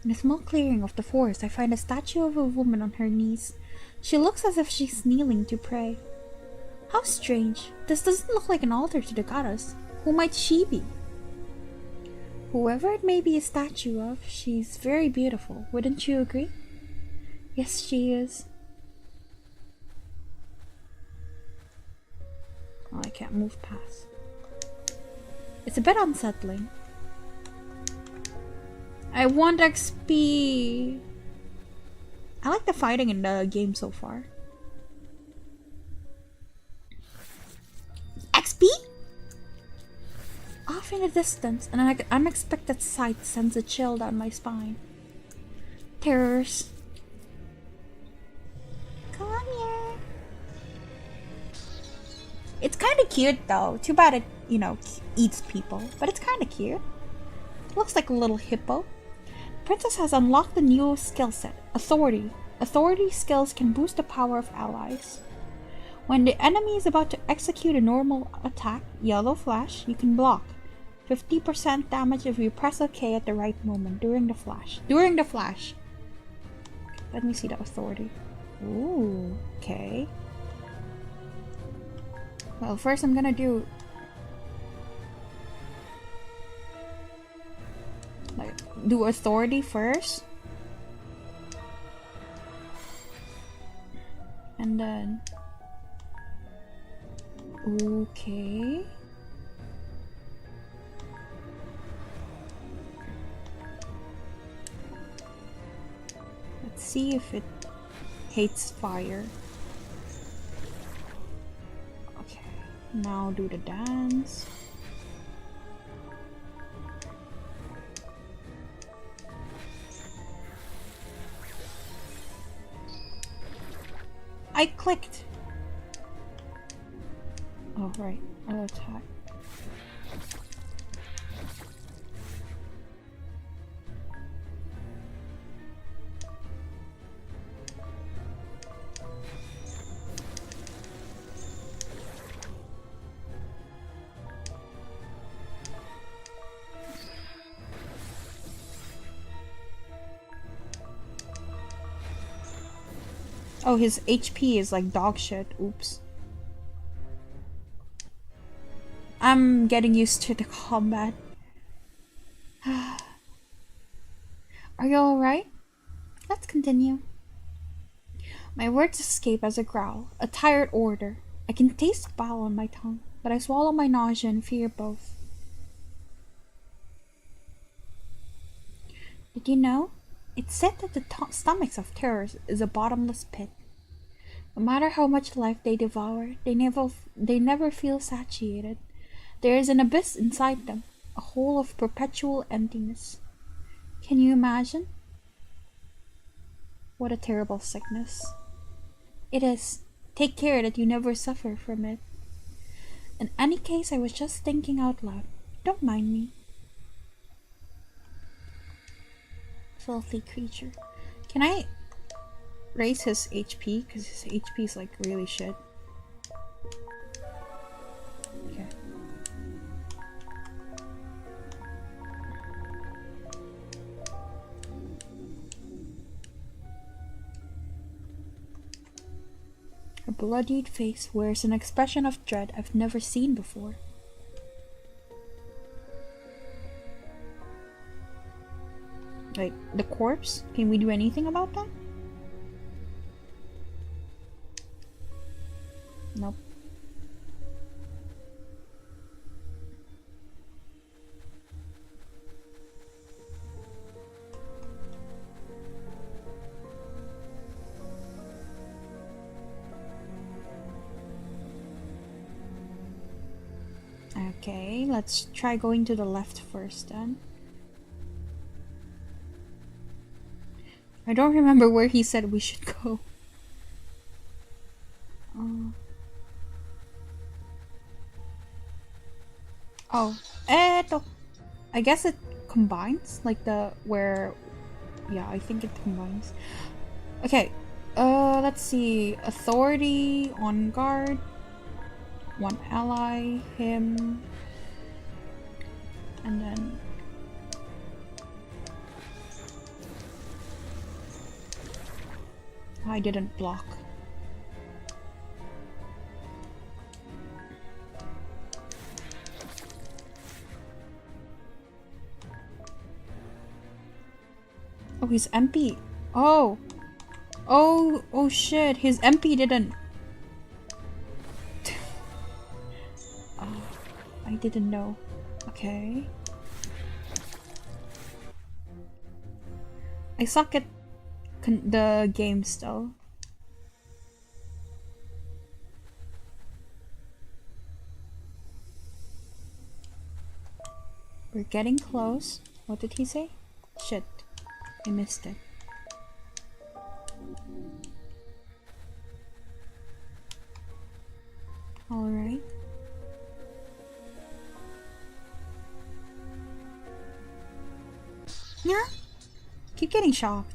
In a small clearing of the forest, I find a statue of a woman on her knees. She looks as if she's kneeling to pray. How strange. This doesn't look like an altar to the goddess. Who might she be? Whoever it may be a statue of, she's very beautiful. Wouldn't you agree? Yes, she is. Oh, I can't move past. It's a bit unsettling. I want XP. I like the fighting in the game so far. XP? Off in the distance, an unexpected sight sends a chill down my spine. Terrors. Come here. It's kind of cute though. Too bad it, eats people. But it's kind of cute. Looks like a little hippo. Princess has unlocked the new skill set, Authority. Authority skills can boost the power of allies. When the enemy is about to execute a normal attack, yellow flash, you can block. 50% damage if you press OK at the right moment during the flash. Let me see the Authority. Ooh, okay. Well, first I'm gonna do Authority first. And then okay. Let's see if it hates fire. Okay, now do the dance. I clicked. Oh, right. I'll attack. Oh, his HP is like dog shit. Oops. I'm getting used to the combat. Are you alright? Let's continue. My words escape as a growl, a tired order. I can taste bile on my tongue, but I swallow my nausea and fear both. Did you know? It's said that the stomachs of terrors is a bottomless pit. No matter how much life they devour, they never feel satiated. There is an abyss inside them, a hole of perpetual emptiness. Can you imagine? What a terrible sickness. It is. Take care that you never suffer from it. In any case, I was just thinking out loud. Don't mind me. Filthy creature. Can I raise his HP? Because his HP is like really shit. Okay. Her bloodied face wears an expression of dread I've never seen before. Like, the corpse? Can we do anything about that? Nope. Okay, let's try going to the left first then. I don't remember where he said we should go. Oh, eto. I guess it combines, like yeah, I think it combines. Okay, let's see. Authority, on guard, one ally, him, and then I didn't block. his MP. Oh. Oh shit. His MP didn't. Oh, I didn't know. Okay. I suck at the game still. We're getting close. What did he say? Shit. I missed it. Alright. Yeah? Keep getting shocked.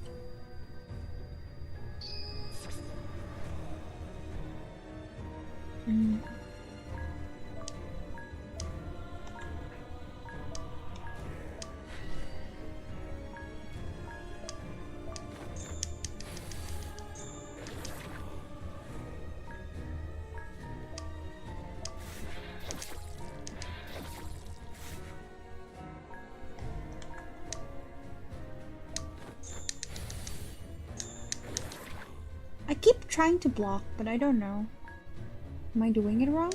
I keep trying to block, but I don't know. Am I doing it wrong?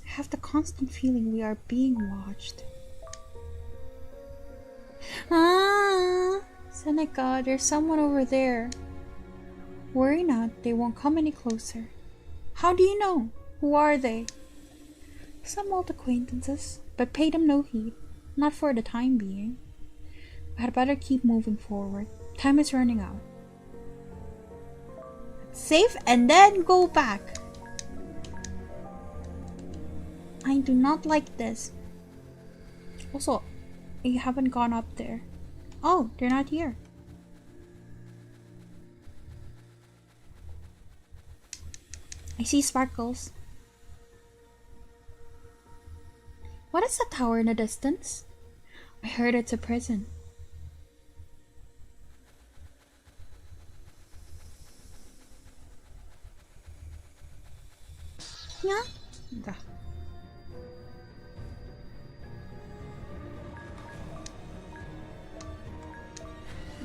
I have the constant feeling we are being watched. Ah! Seneca, there's someone over there. Worry not, they won't come any closer. How do you know? Who are they? Some old acquaintances, but pay them no heed. Not for the time being. We had better keep moving forward. Time is running out. Save and then go back. I do not like this. Also, you haven't gone up there. Oh, they're not here. I see sparkles. What is that tower in the distance? I heard it's a prison. Yeah?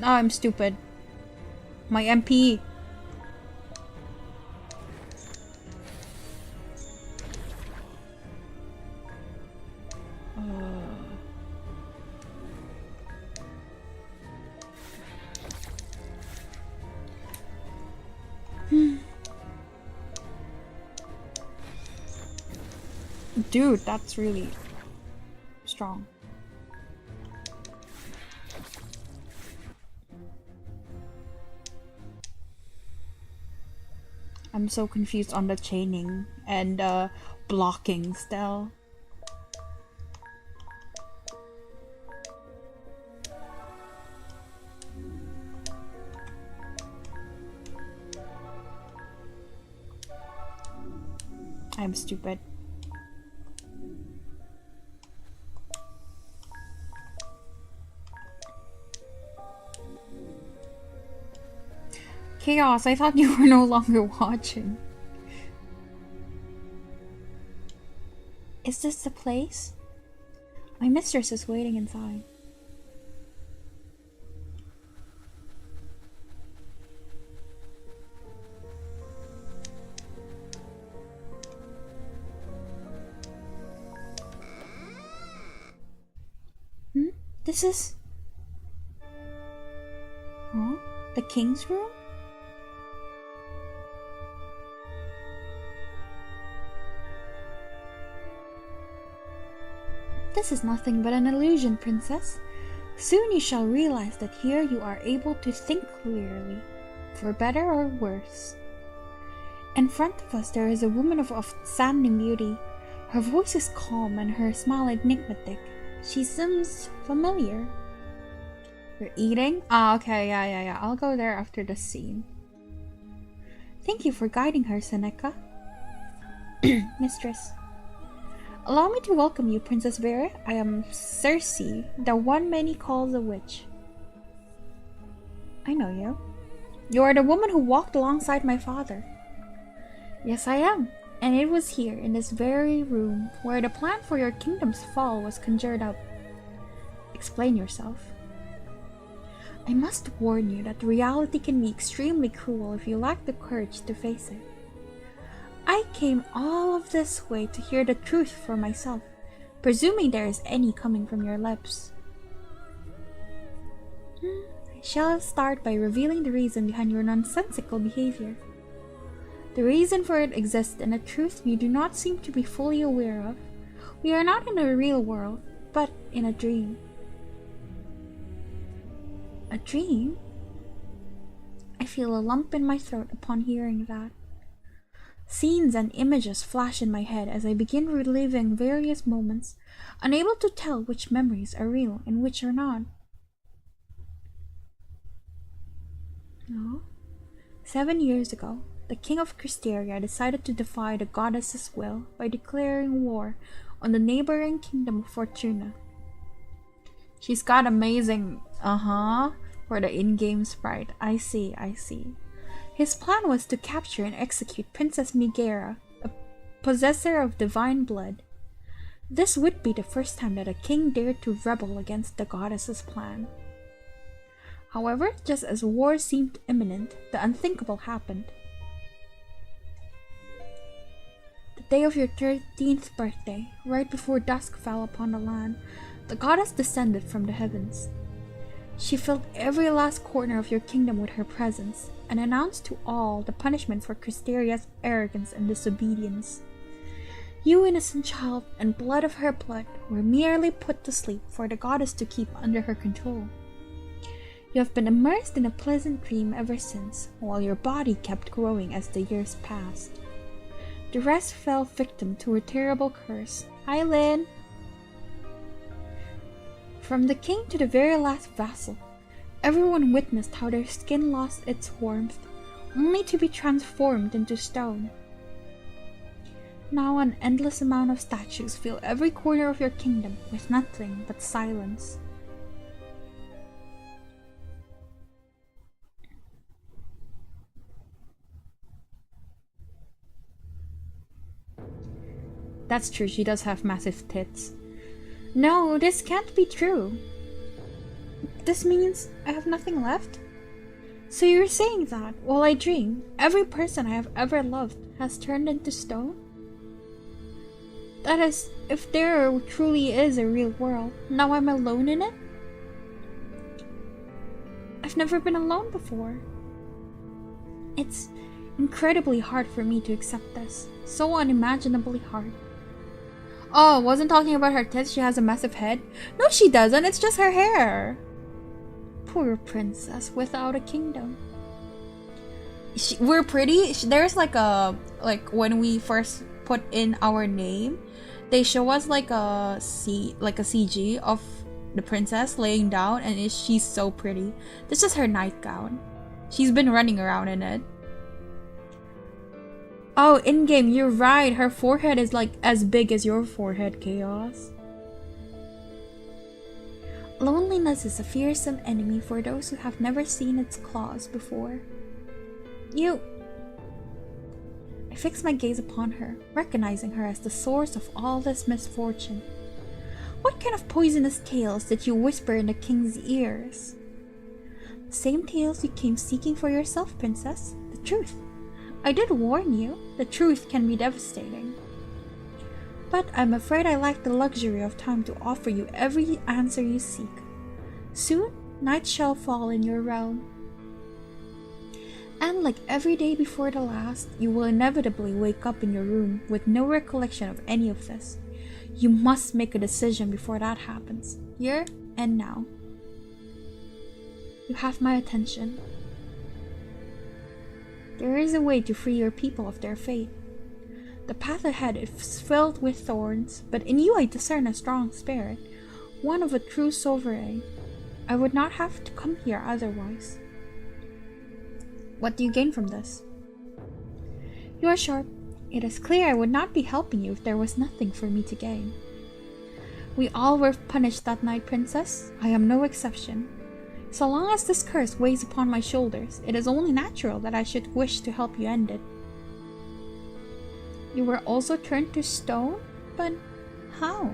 Oh, I'm stupid. My MP. Dude, that's really strong. I'm so confused on the chaining and blocking still. I'm stupid. Chaos, I thought you were no longer watching. Is this the place? My mistress is waiting inside. This is... Huh? The king's room? This is nothing but an illusion, princess. Soon you shall realize that here you are able to think clearly, for better or worse. In front of us there is a woman of outstanding beauty. Her voice is calm and her smile enigmatic. She seems familiar. You're eating? Ah, okay, yeah. I'll go there after the scene. Thank you for guiding her, Seneca. Mistress. Allow me to welcome you, Princess Vera. I am Circe, the one many calls a witch. I know you. You are the woman who walked alongside my father. Yes, I am. And it was here, in this very room, where the plan for your kingdom's fall was conjured up. Explain yourself. I must warn you that reality can be extremely cruel if you lack the courage to face it. I came all of this way to hear the truth for myself, presuming there is any coming from your lips. I shall start by revealing the reason behind your nonsensical behavior. The reason for it exists in a truth you do not seem to be fully aware of. We are not in a real world, but in a dream. A dream? I feel a lump in my throat upon hearing that. Scenes and images flash in my head as I begin reliving various moments, unable to tell which memories are real and which are not. No. 7 years ago, the king of Cristeria decided to defy the goddess's will by declaring war on the neighboring kingdom of Fortuna. She's got amazing, for the in-game sprite. I see. His plan was to capture and execute Princess Megara, a possessor of divine blood. This would be the first time that a king dared to rebel against the goddess's plan. However, just as war seemed imminent, the unthinkable happened. The day of your 13th birthday, right before dusk fell upon the land, the goddess descended from the heavens. She filled every last corner of your kingdom with her presence, and announced to all the punishment for Cristeria's arrogance and disobedience. You, innocent child, and blood of her blood, were merely put to sleep for the goddess to keep under her control. You have been immersed in a pleasant dream ever since, while your body kept growing as the years passed. The rest fell victim to a terrible curse. Hi, Lynn! From the king to the very last vassal, everyone witnessed how their skin lost its warmth, only to be transformed into stone. Now an endless amount of statues fill every corner of your kingdom with nothing but silence. That's true, she does have massive tits. No, this can't be true. This means I have nothing left? So you're saying that, while I dream, every person I have ever loved has turned into stone? That is, if there truly is a real world, now I'm alone in it? I've never been alone before. It's incredibly hard for me to accept this. So unimaginably hard. Oh, wasn't talking about her tits, she has a massive head? No, she doesn't, it's just her hair. Poor princess without a kingdom. We're pretty. There's like when we first put in our name, they show us like a CG of the princess laying down, and she's so pretty. This is her nightgown. She's been running around in it. Oh, in-game, you're right. Her forehead is like as big as your forehead, Chaos. Loneliness is a fearsome enemy for those who have never seen its claws before. I fix my gaze upon her, recognizing her as the source of all this misfortune. What kind of poisonous tales did you whisper in the king's ears? The same tales you came seeking for yourself, princess. The truth. I did warn you, the truth can be devastating. But I'm afraid I lack the luxury of time to offer you every answer you seek. Soon, night shall fall in your realm. And like every day before the last, you will inevitably wake up in your room with no recollection of any of this. You must make a decision before that happens, here and now. You have my attention. There is a way to free your people of their fate. The path ahead is filled with thorns, but in you I discern a strong spirit, one of a true sovereign. I would not have to come here otherwise. What do you gain from this? You are sharp. It is clear I would not be helping you if there was nothing for me to gain. We all were punished that night, Princess. I am no exception. So long as this curse weighs upon my shoulders, it is only natural that I should wish to help you end it. You were also turned to stone? But how?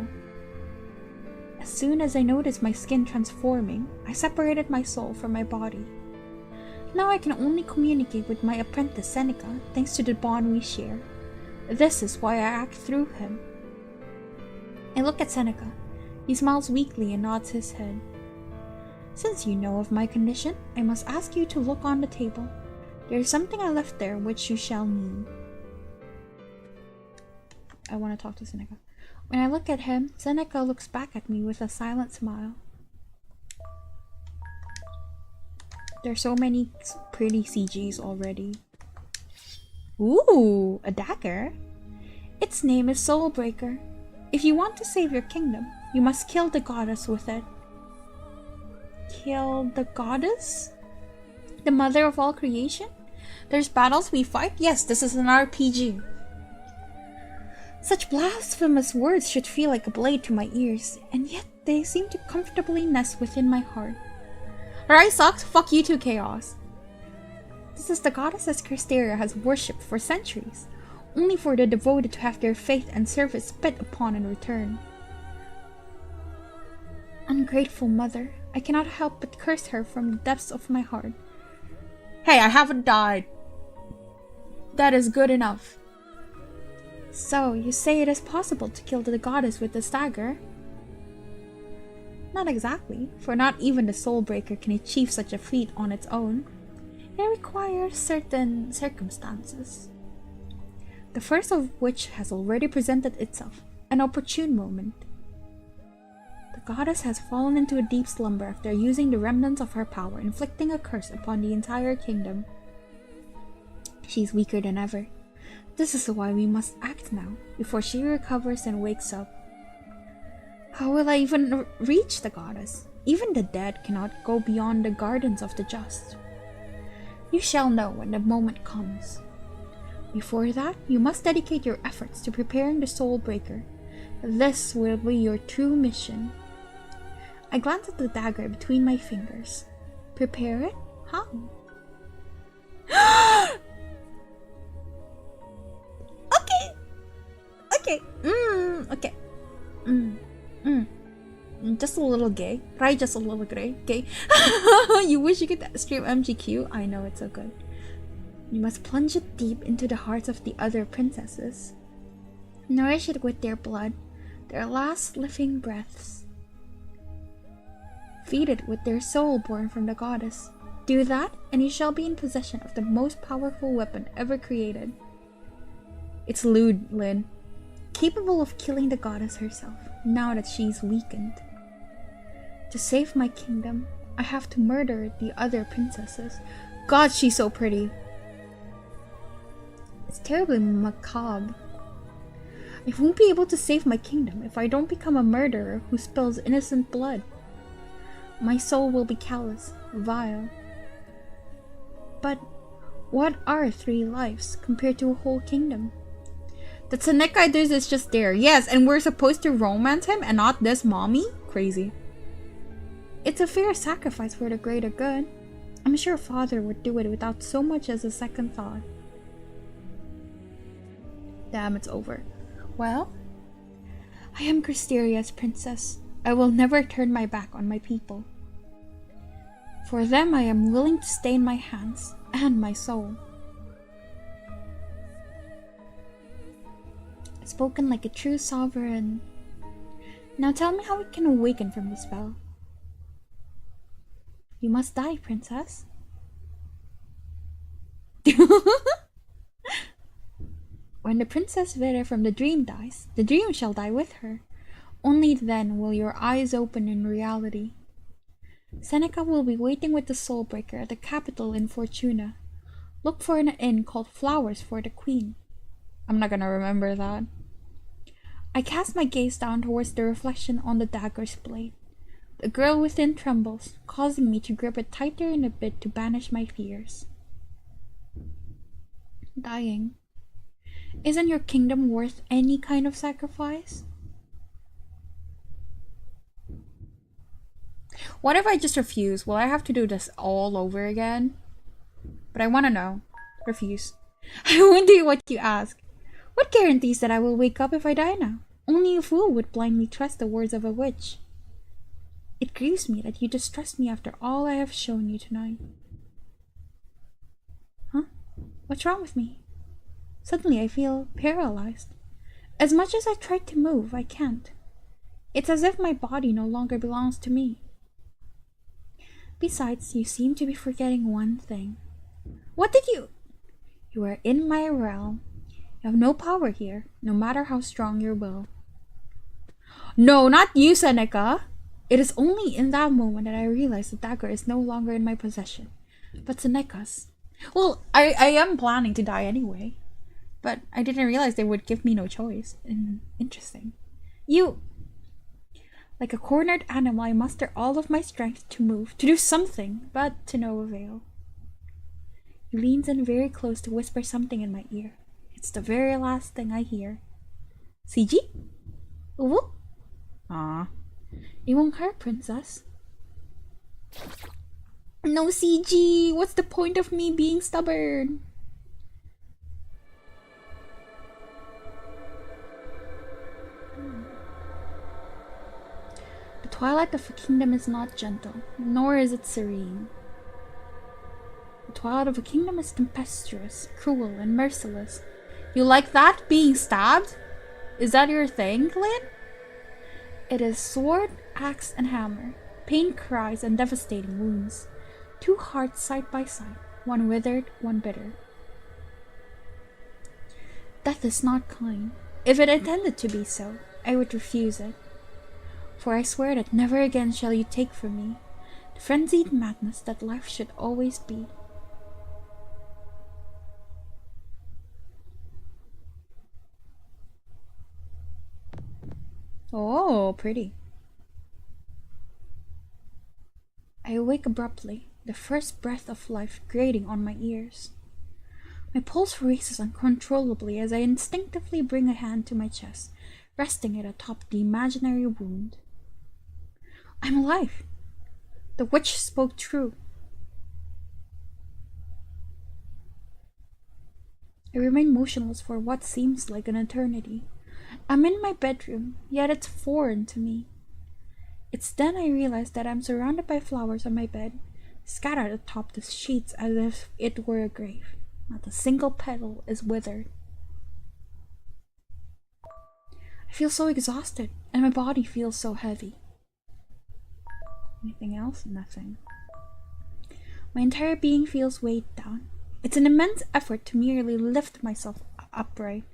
As soon as I noticed my skin transforming, I separated my soul from my body. Now I can only communicate with my apprentice Seneca, thanks to the bond we share. This is why I act through him. I look at Seneca. He smiles weakly and nods his head. Since you know of my condition, I must ask you to look on the table. There is something I left there which you shall need. I want to talk to Seneca. When I look at him, Seneca looks back at me with a silent smile. There are so many pretty CGs already. Ooh, a dagger. Its name is Soulbreaker. If you want to save your kingdom, you must kill the goddess with it. Kill the goddess? The mother of all creation? There's battles we fight? Yes, this is an RPG. Such blasphemous words should feel like a blade to my ears, and yet they seem to comfortably nest within my heart. Alright, sucks. Fuck you too, Chaos. This is the goddess Krysteria has worshipped for centuries, only for the devoted to have their faith and service spit upon in return. Ungrateful mother, I cannot help but curse her from the depths of my heart. Hey, I haven't died. That is good enough. So, you say it is possible to kill the goddess with a dagger? Not exactly, for not even the Soulbreaker can achieve such a feat on its own. It requires certain circumstances. The first of which has already presented itself, an opportune moment. The goddess has fallen into a deep slumber after using the remnants of her power, inflicting a curse upon the entire kingdom. She's weaker than ever. This is why we must act now, before she recovers and wakes up. How will I even reach the goddess? Even the dead cannot go beyond the gardens of the just. You shall know when the moment comes. Before that, you must dedicate your efforts to preparing the Soulbreaker. This will be your true mission. I glance at the dagger between my fingers. Prepare it? How? Okay. Okay. Just a little gay. Right, just a little gay. You wish you could stream MGQ? I know, it's so good. You must plunge it deep into the hearts of the other princesses. Nourish it with their blood, their last living breaths. Feed it with their soul born from the goddess. Do that, and you shall be in possession of the most powerful weapon ever created. It's lewd, Lynn. Capable of killing the goddess herself, now that she's weakened. To save my kingdom, I have to murder the other princesses. God, she's so pretty. It's terribly macabre. I won't be able to save my kingdom if I don't become a murderer who spills innocent blood. My soul will be callous, vile. But what are 3 lives compared to a whole kingdom? The Seneca dude is just there. Yes, and we're supposed to romance him and not this mommy? Crazy. It's a fair sacrifice for the greater good. I'm sure father would do it without so much as a second thought. Damn, it's over. Well, I am Krysteria's princess. I will never turn my back on my people. For them, I am willing to stain my hands and my soul. Spoken like a true sovereign. Now tell me how we can awaken from the spell. You must die, princess. When the Princess Vera from the dream dies, the dream shall die with her. Only then will your eyes open in reality. Seneca will be waiting with the Soulbreaker at the capital in Fortuna. Look for an inn called Flowers for the Queen. I'm not gonna remember that. I cast my gaze down towards the reflection on the dagger's blade. The girl within trembles, causing me to grip it tighter in a bid to banish my fears. Dying. Isn't your kingdom worth any kind of sacrifice? What if I just refuse? Will I have to do this all over again? But I want to know. Refuse. I won't do what you ask. What guarantees that I will wake up if I die now? Only a fool would blindly trust the words of a witch. It grieves me that you distrust me after all I have shown you tonight. Huh? What's wrong with me? Suddenly I feel paralyzed. As much as I try to move, I can't. It's as if my body no longer belongs to me. Besides, you seem to be forgetting one thing. What did you... You are in my realm. You have no power here, no matter how strong your will. No, not you, Seneca! It is only in that moment that I realize the dagger is no longer in my possession, but Seneca's. Well, I am planning to die anyway, but I didn't realize they would give me no choice. Interesting. You... Like a cornered animal, I muster all of my strength to move, to do something, but to no avail. He leans in very close to whisper something in my ear. It's the very last thing I hear. CG? Uwu? Ah. It won't hurt, princess. No, CG! What's the point of me being stubborn? The twilight of a kingdom is not gentle, nor is it serene. The twilight of a kingdom is tempestuous, cruel, and merciless. You like that? Being stabbed? Is that your thing, Lynn? It is sword, axe, and hammer, pain cries, and devastating wounds. Two hearts side by side, one withered, one bitter. Death is not kind. If it intended to be so, I would refuse it. For I swear that never again shall you take from me the frenzied madness that life should always be. Oh, pretty. I awake abruptly, the first breath of life grating on my ears. My pulse races uncontrollably as I instinctively bring a hand to my chest, resting it atop the imaginary wound. I'm alive! The witch spoke true. I remain motionless for what seems like an eternity. I'm in my bedroom, yet it's foreign to me. It's then I realize that I'm surrounded by flowers on my bed, scattered atop the sheets as if it were a grave. Not a single petal is withered. I feel so exhausted, and my body feels so heavy. Anything else? Nothing. My entire being feels weighed down. It's an immense effort to merely lift myself upright.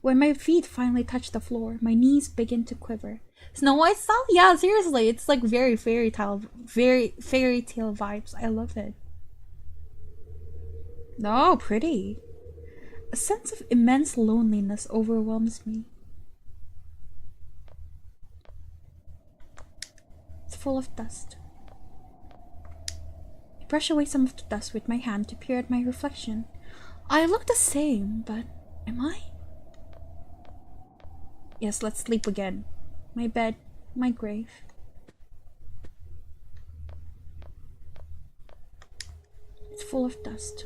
When my feet finally touch the floor, my knees begin to quiver. Snow White style? Yeah, seriously, it's like very fairy tale vibes. I love it. Oh, pretty. A sense of immense loneliness overwhelms me. It's full of dust. I brush away some of the dust with my hand to peer at my reflection. I look the same, but am I? Yes, let's sleep again. My bed, my grave. It's full of dust.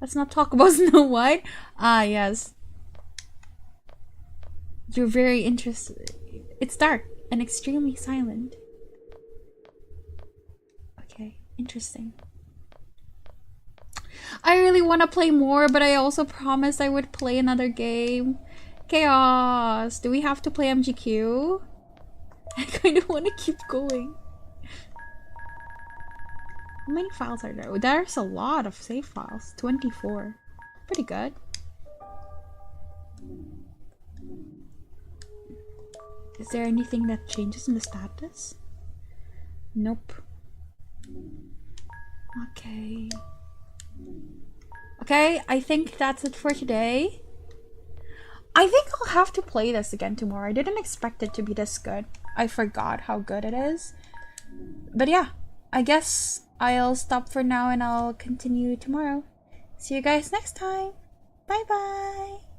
Let's not talk about Snow White. Ah, yes. You're very interested. It's dark and extremely silent. Okay, interesting. I really want to play more, but I also promised I would play another game. Chaos! Do we have to play MGQ? I kind of want to keep going. How many files are there? Oh, there's a lot of save files. 24. Pretty good. Is there anything that changes in the status? Nope. Okay. Okay, I think that's it for today. I think I'll have to play this again tomorrow. I didn't expect it to be this good. I forgot how good it is. But yeah, I guess I'll stop for now and I'll continue tomorrow. See you guys next time. Bye bye!